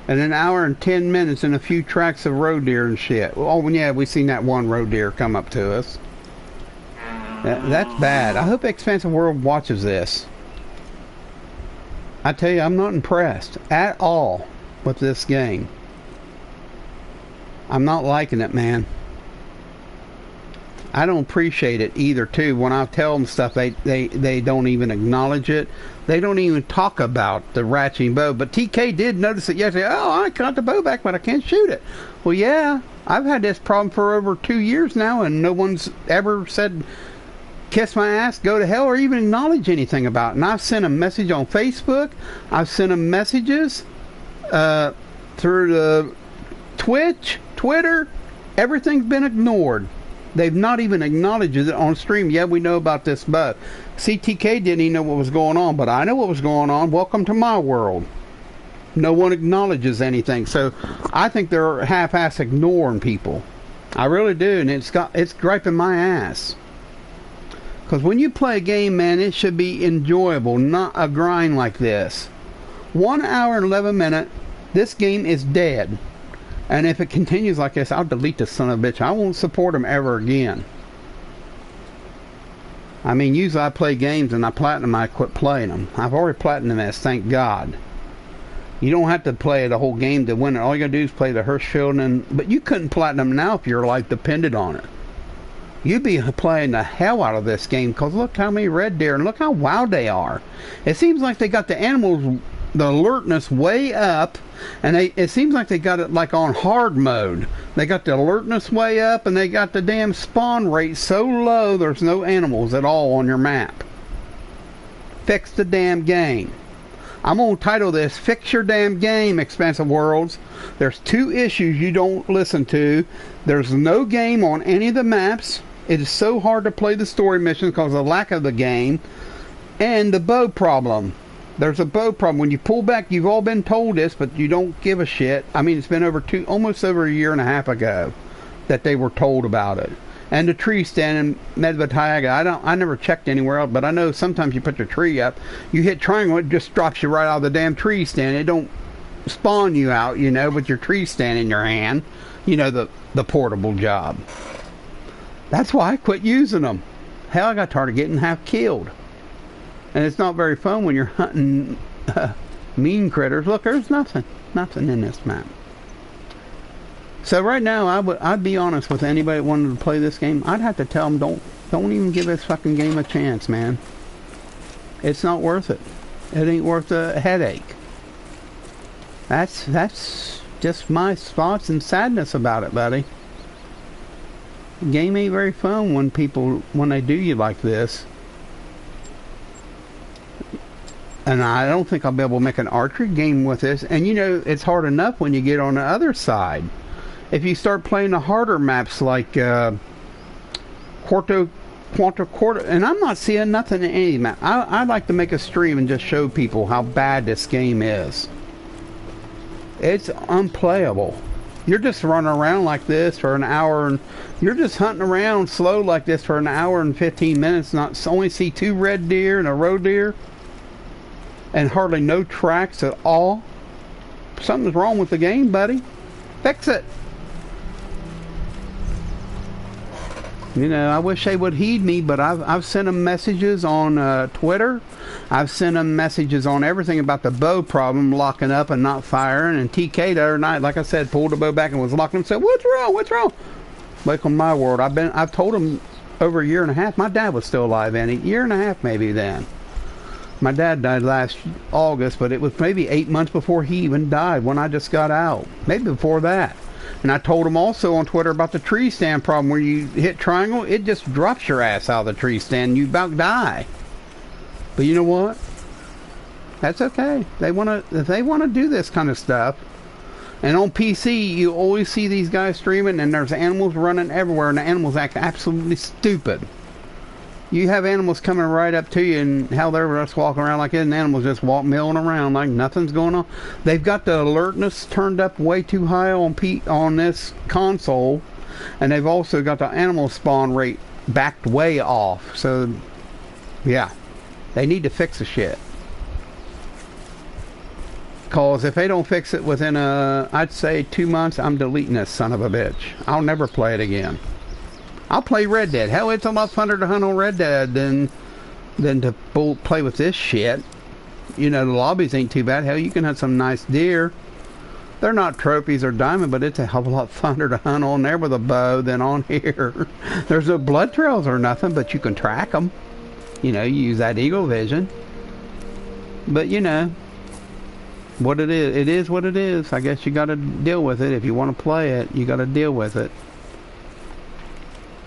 and an hour and 10 minutes and a few tracks of roe deer and shit. Oh yeah, we've seen that one roe deer come up to us. That's bad. I hope Expansive World watches this. I tell you, I'm not impressed at all with this game. I'm not liking it, man. I don't appreciate it either, too. When I tell them stuff, they don't even acknowledge it. They don't even talk about the ratcheting bow. But TK did notice it yesterday. Oh, I got the bow back, but I can't shoot it. Well, yeah, I've had this problem for over 2 years now, and no one's ever said, kiss my ass, go to hell, or even acknowledge anything about it. And I've sent a message on Facebook. I've sent them messages through the Twitch, Twitter. Everything's been ignored. They've not even acknowledged it on stream. Yeah, we know about this bug. CTK didn't even know what was going on, but I know what was going on. Welcome to my world. No one acknowledges anything. So I think they're half-ass ignoring people. I really do, and it's griping my ass. Because when you play a game, man, it should be enjoyable, not a grind like this. 1 hour and 11 minutes, this game is dead. And if it continues like this, I'll delete this son of a bitch. I won't support him ever again. I mean, usually I play games and I platinum, I quit playing them. I've already platinumed this, thank God. You don't have to play the whole game to win it. All you gotta do is play the Hirschfeld, but you couldn't platinum now if your life depended on it. You'd be playing the hell out of this game, because look how many red deer, and look how wild they are. It seems like they got the animals, the alertness way up, and it seems like they got it like on hard mode. They got the alertness way up, and they got the damn spawn rate so low there's no animals at all on your map. Fix the damn game. I'm going to title this, Fix Your Damn Game, Expansive Worlds. There's 2 issues you don't listen to. There's no game on any of the maps. It is so hard to play the story missions because of the lack of the game. And the bow problem. There's a bow problem. When you pull back, you've all been told this, but you don't give a shit. I mean, it's been almost over a year and a half ago that they were told about it. And the tree stand in Medvedtaga, I never checked anywhere else, but I know sometimes you put your tree up, you hit triangle, it just drops you right out of the damn tree stand. It don't spawn you out, you know, with your tree stand in your hand. You know, the portable job. That's why I quit using them. Hell, I got tired of getting half killed. And it's not very fun when you're hunting mean critters. Look, there's nothing in this map. So right now, I'd be honest with anybody that wanted to play this game. I'd have to tell them, don't even give this fucking game a chance, man. It's not worth it. It ain't worth a headache. That's just my thoughts and sadness about it, buddy. The game ain't very fun when they do you like this. And I don't think I'll be able to make an archery game with this. And you know, it's hard enough when you get on the other side. If you start playing the harder maps like Quarto, and I'm not seeing nothing in any map. I'd like to make a stream and just show people how bad this game is. It's unplayable. You're just running around like this for an hour, and you're just hunting around slow like this for an hour and 15 minutes, not only see 2 red deer and a roe deer, and hardly no tracks at all. Something's wrong with the game, buddy. Fix it. You know, I wish they would heed me, but I've sent them messages on Twitter. I've sent them messages on everything about the bow problem, locking up and not firing. And TK the other night, like I said, pulled the bow back and was locking up and said, "What's wrong? What's wrong?" Welcome to my world. I've told him over a year and a half. My dad was still alive then. A year and a half maybe then. My dad died last August, but it was maybe 8 months before he even died when I just got out. Maybe before that. And I told him also on Twitter about the tree stand problem where you hit triangle, it just drops your ass out of the tree stand and you about die. But you know what? That's okay. If they wanna do this kind of stuff. And on PC, you always see these guys streaming and there's animals running everywhere and the animals act absolutely stupid. You have animals coming right up to you and how they're just walking around like this, and animals just milling around like nothing's going on. They've got the alertness turned up way too high on this console, and they've also got the animal spawn rate backed way off. So, yeah, they need to fix the shit. Because if they don't fix it within I'd say 2 months, I'm deleting this son of a bitch. I'll never play it again. I'll play Red Dead. Hell, it's a lot funner to hunt on Red Dead than to play with this shit. You know, the lobbies ain't too bad. Hell, you can hunt some nice deer. They're not trophies or diamond, but it's a hell of a lot funner to hunt on there with a bow than on here. There's no blood trails or nothing, but you can track them. You know, you use that eagle vision. But, you know, what it is what it is. I guess you got to deal with it. If you want to play it, you got to deal with it.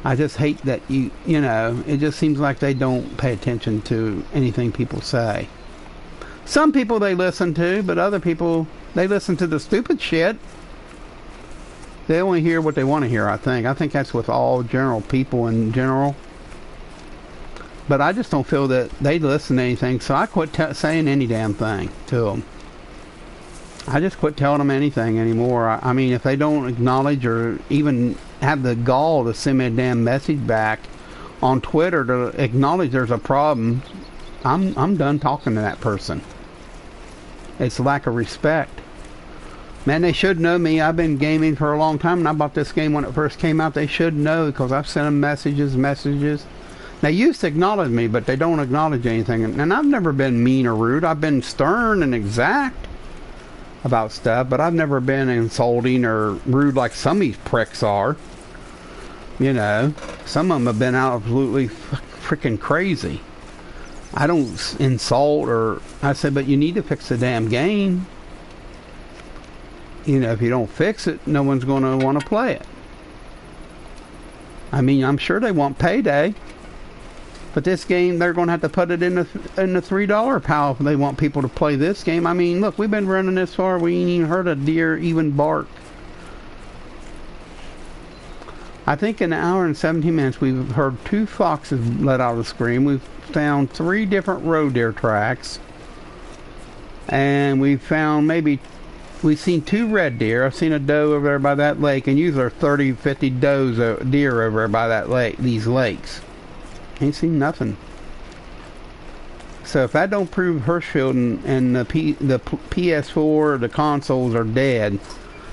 I just hate that you know, it just seems like they don't pay attention to anything people say. Some people they listen to, but other people, they listen to the stupid shit. They only hear what they want to hear, I think. I think that's with all general people in general. But I just don't feel that they listen to anything, so I quit saying any damn thing to them. I just quit telling them anything anymore. I mean, if they don't acknowledge or even have the gall to send me a damn message back on Twitter to acknowledge there's a problem, I'm done talking to that person. It's lack of respect. Man, they should know me. I've been gaming for a long time, and I bought this game when it first came out. They should know, because I've sent them messages. They used to acknowledge me, but they don't acknowledge anything. And I've never been mean or rude. I've been stern and exact about stuff, but I've never been insulting or rude like some of these pricks are. You know, some of them have been absolutely freaking crazy. I don't insult or... I said, but you need to fix the damn game. You know, if you don't fix it, no one's going to want to play it. I mean, I'm sure they want payday. But this game, they're going to have to put it in the $3 pile if they want people to play this game. I mean, look, we've been running this far. We ain't even heard a deer even bark. I think in an hour and 17 minutes, we've heard 2 foxes let out a scream. We've found 3 different roe deer tracks. And we've seen 2 red deer. I've seen a doe over there by that lake. And usually there are 30, 50 deer over there by that lake, these lakes. Ain't seen nothing. So if that don't prove Hirschfield and the PS4, the consoles are dead.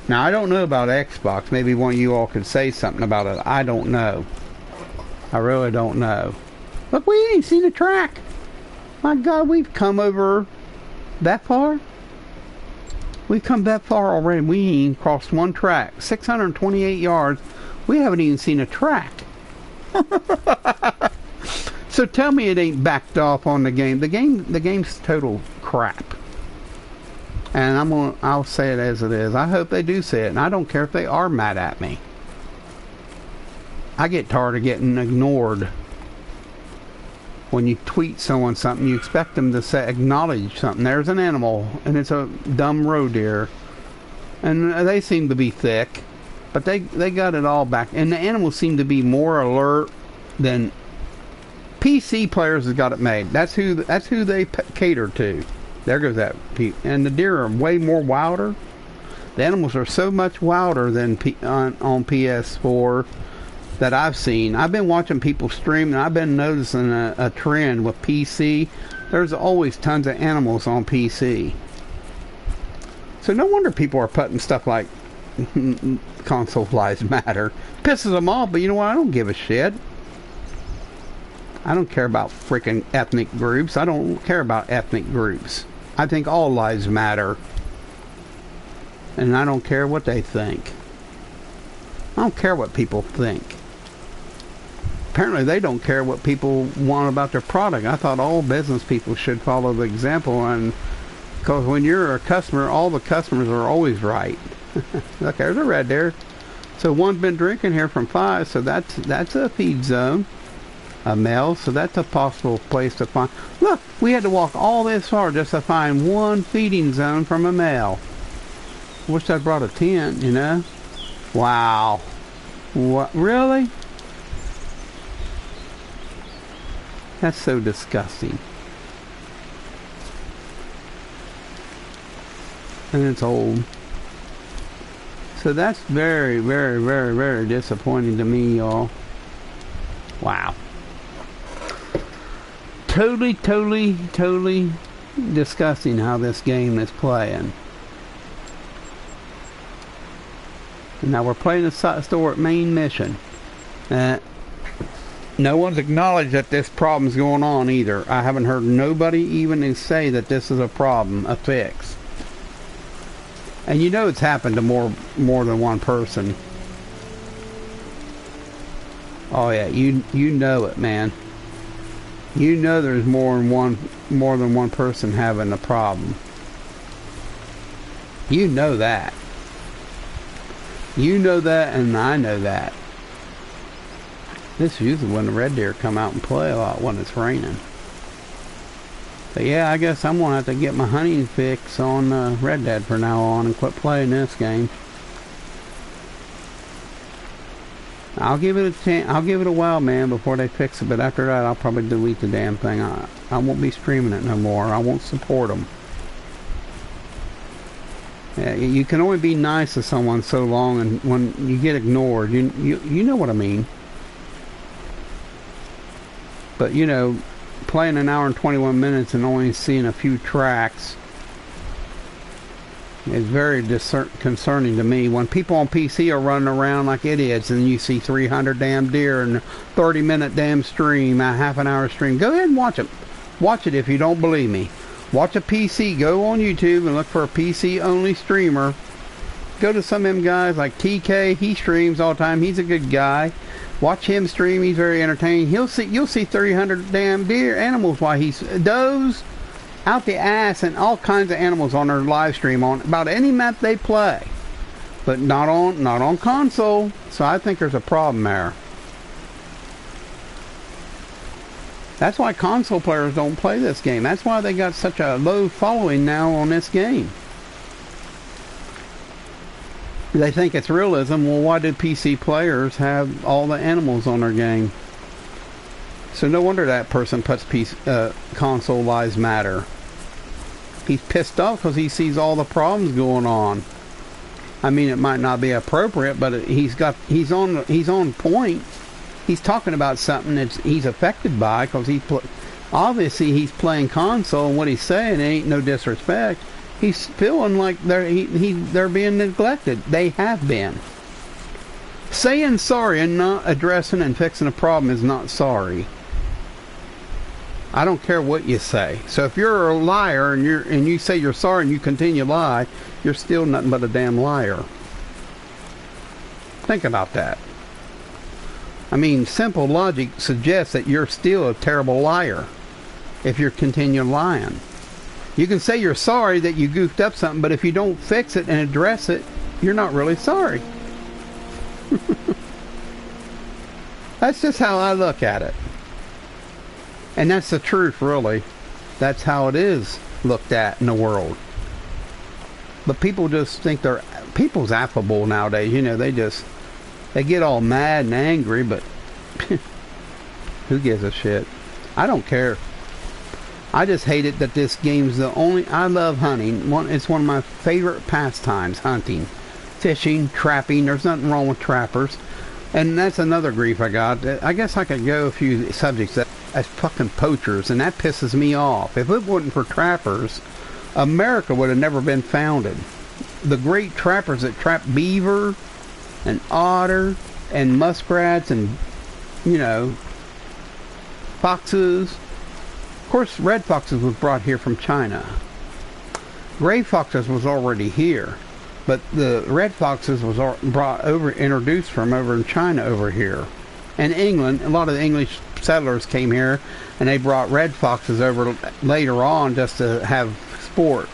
Now I don't know about Xbox. Maybe one of you all could say something about it. I don't know. I really don't know. Look, we ain't seen a track. My God, we've come over that far. We've come that far already. We ain't crossed one track. 628 yards. We haven't even seen a track. So tell me it ain't backed off on the game. The game's total crap. And I'll say it as it is. I hope they do say it, and I don't care if they are mad at me. I get tired of getting ignored. When you tweet someone something, you expect them to acknowledge something. There's an animal, and it's a dumb roe deer, and they seem to be thick, but they got it all back. And the animals seem to be more alert than PC players has got it made. That's who they cater to. There goes that. And the deer are way more wilder. The animals are so much wilder than on PS4 that I've seen. I've been watching people stream, and I've been noticing a trend with PC. There's always tons of animals on PC. So no wonder people are putting stuff like console lives matter. Pisses them off, but you know what? I don't give a shit. I don't care about freaking ethnic groups. I don't care about ethnic groups. I think all lives matter. And I don't care what they think. I don't care what people think. Apparently they don't care what people want about their product. I thought all business people should follow the example, and because when you're a customer, all the customers are always right. Look, there's a red deer. So one's been drinking here from 5, so that's a feed zone. A male, so that's a possible place to find. Look, we had to walk all this far just to find one feeding zone from a male. Wish I brought a tent, you know. Wow. What, really? That's so disgusting. And it's old. So that's very, very, very, very disappointing to me, y'all. Wow. Totally disgusting how this game is playing. And now we're playing the store main mission. No one's acknowledged that this problem's going on either. I haven't heard nobody even say that this is a problem, a fix. And you know it's happened to more than one person. Oh yeah, you know it, man. You know there's more than one person having a problem. You know that. You know that, and I know that. This is usually when the red deer come out and play a lot when it's raining. But yeah, I guess I'm gonna have to get my hunting fix on Red Dead for now on and quit playing this game. I'll give it a chance. I'll give it a while, man, before they fix it. But after that, I'll probably delete the damn thing. I won't be streaming it no more. I won't support them. Yeah, you can only be nice to someone so long, and when you get ignored, you know what I mean. But you know, playing an hour and 21 minutes and only seeing a few tracks is very concerning to me. When people on PC are running around like idiots and you see 300 damn deer in a 30-minute damn stream, a half an hour stream, go ahead and watch it. Watch it if you don't believe me. Watch a PC. Go on YouTube and look for a PC-only streamer. Go to some of them guys like TK. He streams all the time. He's a good guy. Watch him stream. He's very entertaining. You'll see 300 damn deer animals while he's does out the ass and all kinds of animals on their live stream on about any map they play, but not on console. So I think there's a problem there. That's why console players don't play this game. That's why they got such a low following now on this game. They think it's realism. Well, why did PC players have all the animals on their game? So no wonder that person puts console lives matter. He's pissed off because he sees all the problems going on. I mean, it might not be appropriate, but he's on point. He's talking about something that he's affected by because obviously he's playing console, and what he's saying ain't no disrespect. He's feeling like they're being neglected. They have been. Saying sorry and not addressing and fixing a problem is not sorry. I don't care what you say. So if you're a liar and you say you're sorry and you continue to lie, you're still nothing but a damn liar. Think about that. I mean, simple logic suggests that you're still a terrible liar if you're continuing lying. You can say you're sorry that you goofed up something, but if you don't fix it and address it, you're not really sorry. That's just how I look at it. And that's the truth, really. That's how it is looked at in the world. But people just think people's affable nowadays. You know, they get all mad and angry, but who gives a shit? I don't care. I just hate it that this game's I love hunting. It's one of my favorite pastimes, hunting. Fishing, trapping, there's nothing wrong with trappers. And that's another grief I got. I guess I could go a few subjects as fucking poachers, and that pisses me off. If it wasn't for trappers, America would have never been founded. The great trappers that trap beaver and otter and muskrats and, you know, foxes. Of course, red foxes was brought here from China. Gray foxes was already here, but the red foxes was introduced from over in China over here. And England, a lot of the English settlers came here, and they brought red foxes over later on just to have sport.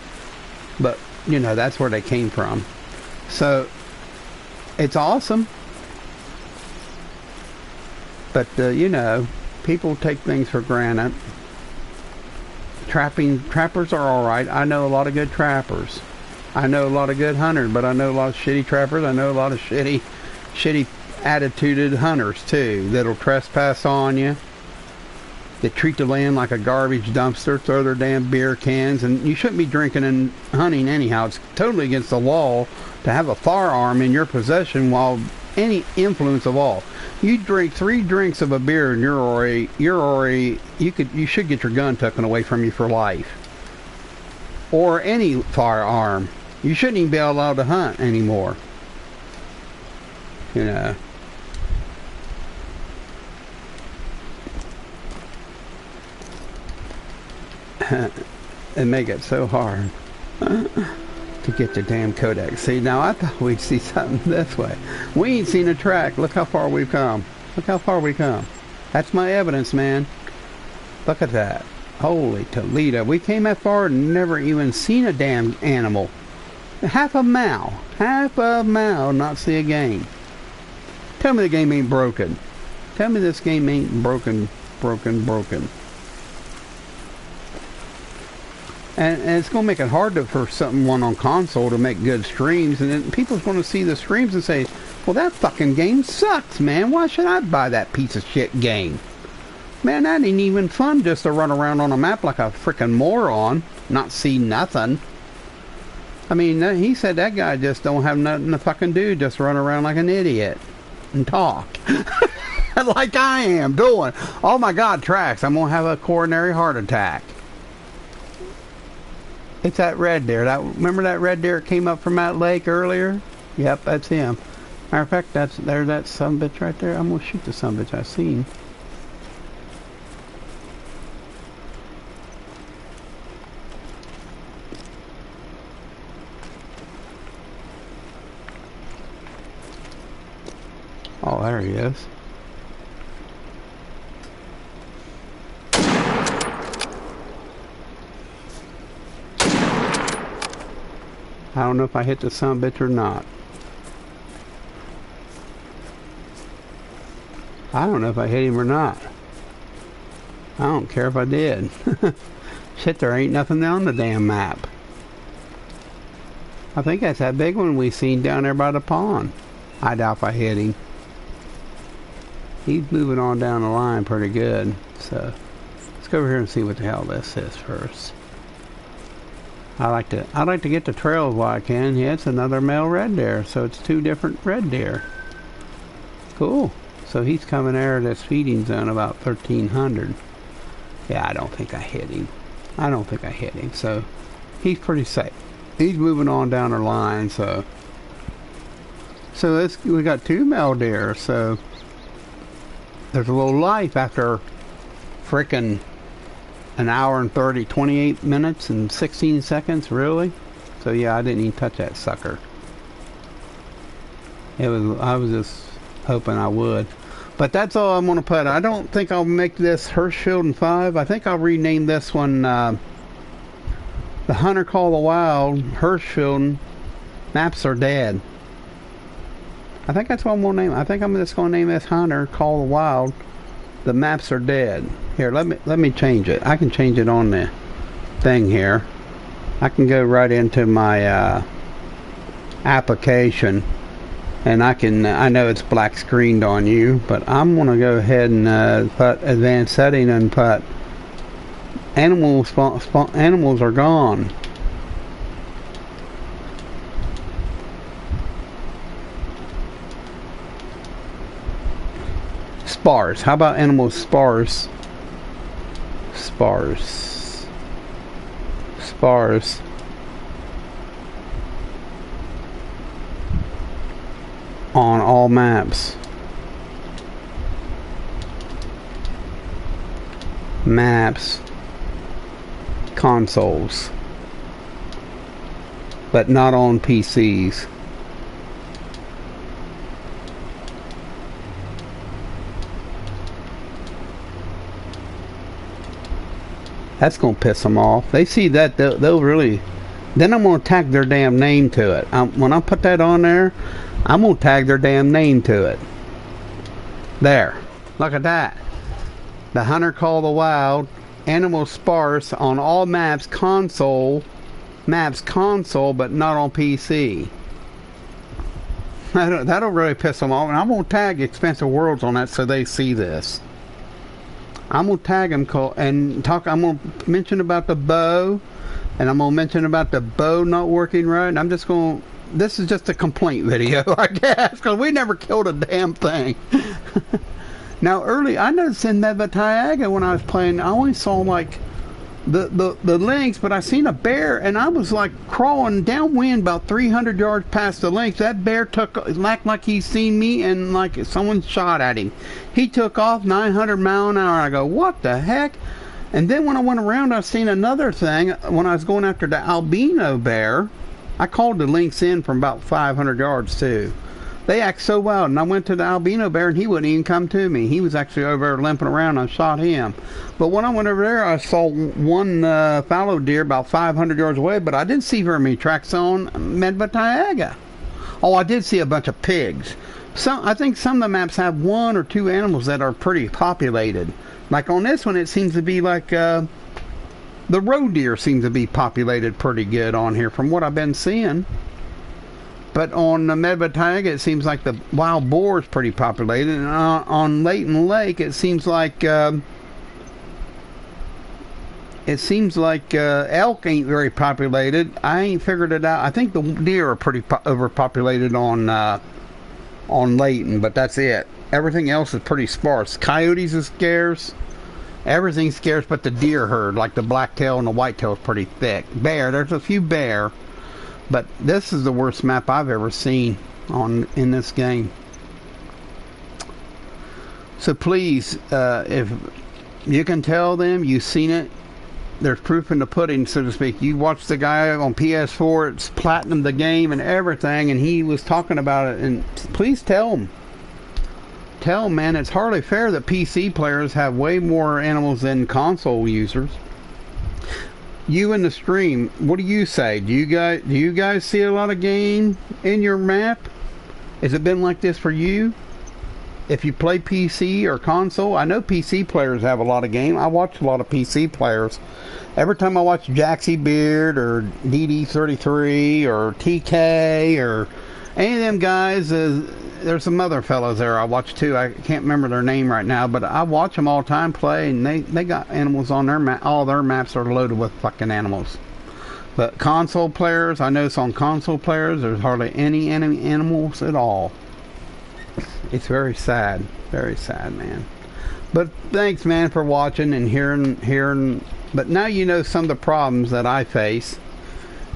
But, you know, that's where they came from. So, it's awesome. But, you know, people take things for granted. Trappers are alright. I know a lot of good trappers. I know a lot of good hunters, but I know a lot of shitty trappers. I know a lot of shitty attituded hunters too that'll trespass on you, that treat the land like a garbage dumpster, throw their damn beer cans. And you shouldn't be drinking and hunting anyhow. It's totally against the law to have a firearm in your possession while any influence of all. You drink 3 drinks of a beer and you should get your gun taken away from you for life, or any firearm. You shouldn't even be allowed to hunt anymore, you know. It make it so hard to get the damn codex. See, now I thought we'd see something this way. We ain't seen a track. Look how far we've come. Look how far we come. That's my evidence, man. Look at that. Holy Toledo. We came that far and never even seen a damn animal. Half a mile. Not see a game. Tell me the game ain't broken. Tell me this game ain't broken. And it's going to make it hard for someone on console to make good streams. And then people's going to see the streams and say, Well, that fucking game sucks, man. Why should I buy that piece of shit game? Man, that ain't even fun just to run around on a map like a freaking moron, not see nothing. I mean, he said that guy just don't have nothing to fucking do, just run around like an idiot and talk. Like I am doing. Oh my God, Trax, I'm going to have a coronary heart attack. It's that red deer. Remember that red deer that came up from that lake earlier? Yep, that's him. Matter of fact, there's that sumbitch right there. I'm going to shoot the sumbitch I seen. Oh, there he is. I don't know if I hit the sumbitch or not. I don't know if I hit him or not. I don't care if I did. Shit, there ain't nothing on the damn map. I think that's that big one we seen down there by the pond. I doubt if I hit him. He's moving on down the line pretty good. So let's go over here and see what the hell this is first. I like to get the trails while I can. Yeah, it's another male red deer, so it's two different red deer. Cool. So he's coming there at this feeding zone about 1300. Yeah, I don't think I hit him. I don't think I hit him. So he's pretty safe. He's moving on down the line. So we got two male deer. So there's a little life after frickin' an hour and 28 minutes and 16 seconds, really? So yeah, I didn't even touch that sucker. I was just hoping I would. But that's all I'm going to put. I don't think I'll make this Hirschfield 5. I think I'll rename this one The Hunter Call the Wild, Hirschfield, Maps Are Dead. I think that's what I'm going to name. I think I'm just going to name this Hunter Call the Wild, The Maps Are Dead. Here, let me change it. I can change it on the thing here. I can go right into my application, and I know it's black screened on you, but I'm gonna go ahead and put advanced setting and put animals are gone. Sparse. How about animals sparse? Sparse on all maps. Maps, consoles, but not on PCs. That's gonna piss them off. They see that, they'll really. Then I'm gonna tag their damn name to it. When I put that on there, I'm gonna tag their damn name to it. There. Look at that. The Hunter Call the Wild, animal sparse on all maps console, but not on PC. That'll really piss them off. And I'm gonna tag Expensive Worlds on that so they see this. I'm gonna tag them and talk. I'm gonna mention about the bow, and I'm gonna mention about the bow not working right. And I'm just gonna. This is just a complaint video, I guess, because we never killed a damn thing. Now, I noticed in Nevada when I was playing, I only saw like the lynx, but I seen a bear, and I was like crawling downwind about 300 yards past the lynx. That bear acted like he seen me, and like someone shot at him. He took off 900 mile an hour. I go, what the heck? And then when I went around, I seen another thing. When I was going after the albino bear, I called the lynx in from about 500 yards too. They act so wild, and I went to the albino bear, and he wouldn't even come to me. He was actually over there limping around, and I shot him. But when I went over there, I saw one fallow deer about 500 yards away, but I didn't see very many tracks on Medvatayaga. Oh, I did see a bunch of pigs. I think some of the maps have one or two animals that are pretty populated. Like on this one, it seems to be like the roe deer seems to be populated pretty good on here from what I've been seeing. But on the Medbatag, it seems like the wild boar is pretty populated, and on Layton Lake, it seems like elk ain't very populated. I ain't figured it out. I think the deer are pretty overpopulated on Layton, but that's it. Everything else is pretty sparse. Coyotes is scarce. Everything's scarce, but the deer herd, like the blacktail and the whitetail, is pretty thick. Bear, there's a few bear. But this is the worst map I've ever seen in this game. So please, if you can tell them you've seen it, there's proof in the pudding, so to speak. You watch the guy on PS4, it's platinum the game and everything, and he was talking about it. And please tell them. Tell them, man, it's hardly fair that PC players have way more animals than console users. You in the stream, what do you say? Do you guys see a lot of game in your map? Has it been like this for you? If you play PC or console, I know PC players have a lot of game. I watch a lot of PC players. Every time I watch Jaxie Beard or DD33 or TK or any of them guys, there's some other fellows there I watch too. I can't remember their name right now, but I watch them all the time play, and they got animals on their map. All their maps are loaded with fucking animals. But console players, I notice on console players, there's hardly any animals at all. It's very sad, man. But thanks, man, for watching and hearing. But now you know some of the problems that I face,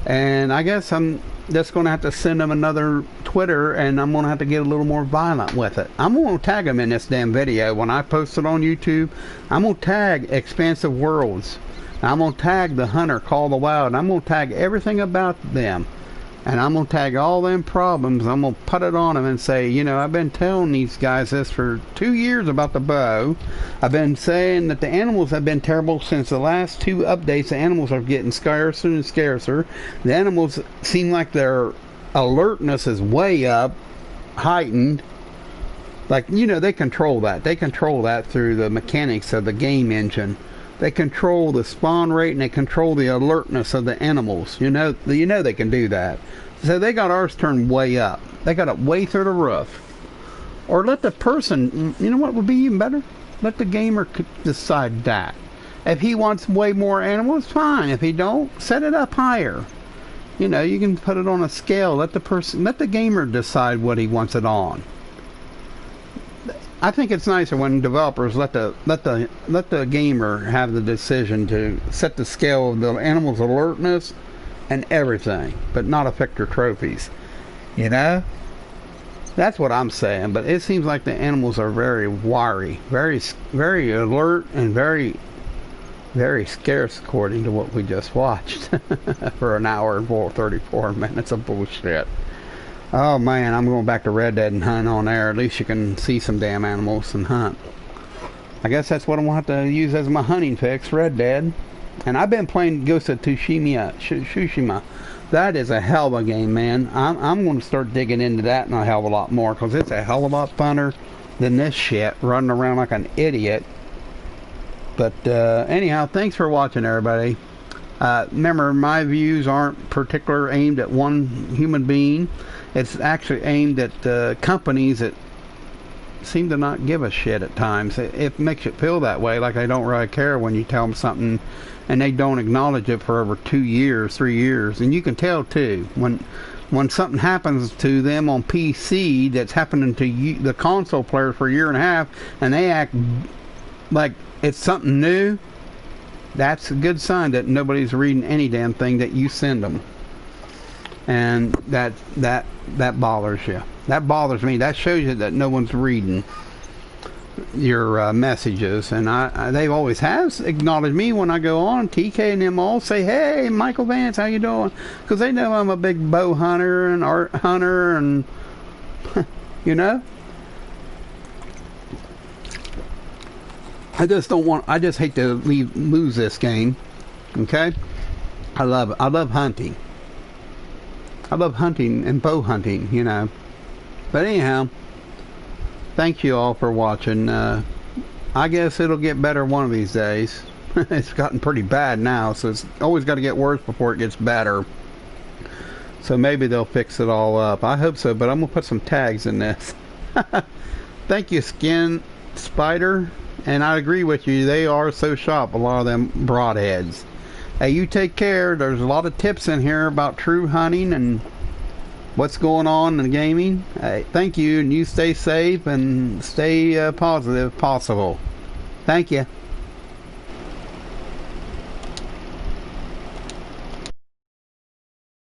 and I guess I'm just going to have to send them another Twitter, and I'm going to have to get a little more violent with it. I'm going to tag them in this damn video. When I post it on YouTube, I'm going to tag Expansive Worlds. I'm going to tag the Hunter Call the Wild. I'm going to tag everything about them. And I'm going to tag all them problems. I'm going to put it on them and say, you know, I've been telling these guys this for 2 years about the bow. I've been saying that the animals have been terrible since the last 2 updates. The animals are getting scarcer and scarcer. The animals seem like their alertness is way up, heightened. Like, you know, they control that. They control that through the mechanics of the game engine. They control the spawn rate, and they control the alertness of the animals. You know they can do that. So they got ours turned way up. They got it way through the roof. Or let the person, you know what would be even better? Let the gamer decide that. If he wants way more animals, fine. If he don't, set it up higher. You know, you can put it on a scale. Let the gamer decide what he wants it on. I think it's nicer when developers let the gamer have the decision to set the scale of the animal's alertness and everything, but not affect your trophies. You know? That's what I'm saying, but it seems like the animals are very wiry, very, very alert, and very, very scarce according to what we just watched for an hour and 34 minutes of bullshit. Oh man, I'm going back to Red Dead and hunt on there. At least you can see some damn animals and hunt. I guess that's what I'm going to have to use as my hunting fix, Red Dead. And I've been playing Ghost of Tsushima. That is a hell of a game, man. I'm going to start digging into that and a hell of a lot more, because it's a hell of a lot funner than this shit, running around like an idiot. But anyhow, thanks for watching, everybody. Remember, my views aren't particular aimed at one human being. It's actually aimed at companies that seem to not give a shit at times. It makes it feel that way, like they don't really care when you tell them something and they don't acknowledge it for over 2 years, 3 years. And you can tell too when something happens to them on PC that's happening to you, the console players, for a year and a half, and they act like it's something new. That's a good sign that nobody's reading any damn thing that you send them. And that bothers you. That bothers me. That shows you that no one's reading your messages. And they always have acknowledged me when I go on. TK and them all say, "Hey, Michael Vance, how you doing?" Because they know I'm a big bow hunter and art hunter, and you know. I just hate to lose this game. Okay? I love it. I love hunting. I love hunting and bow hunting, you know. But anyhow, thank you all for watching. I guess it'll get better one of these days. It's gotten pretty bad now, so it's always got to get worse before it gets better. So maybe they'll fix it all up. I hope so, but I'm going to put some tags in this. Thank you, Skin Spider. And I agree with you. They are so sharp, a lot of them broadheads. Hey, you take care. There's a lot of tips in here about true hunting and what's going on in gaming. Hey, thank you, and you stay safe and stay positive if possible. Thank you.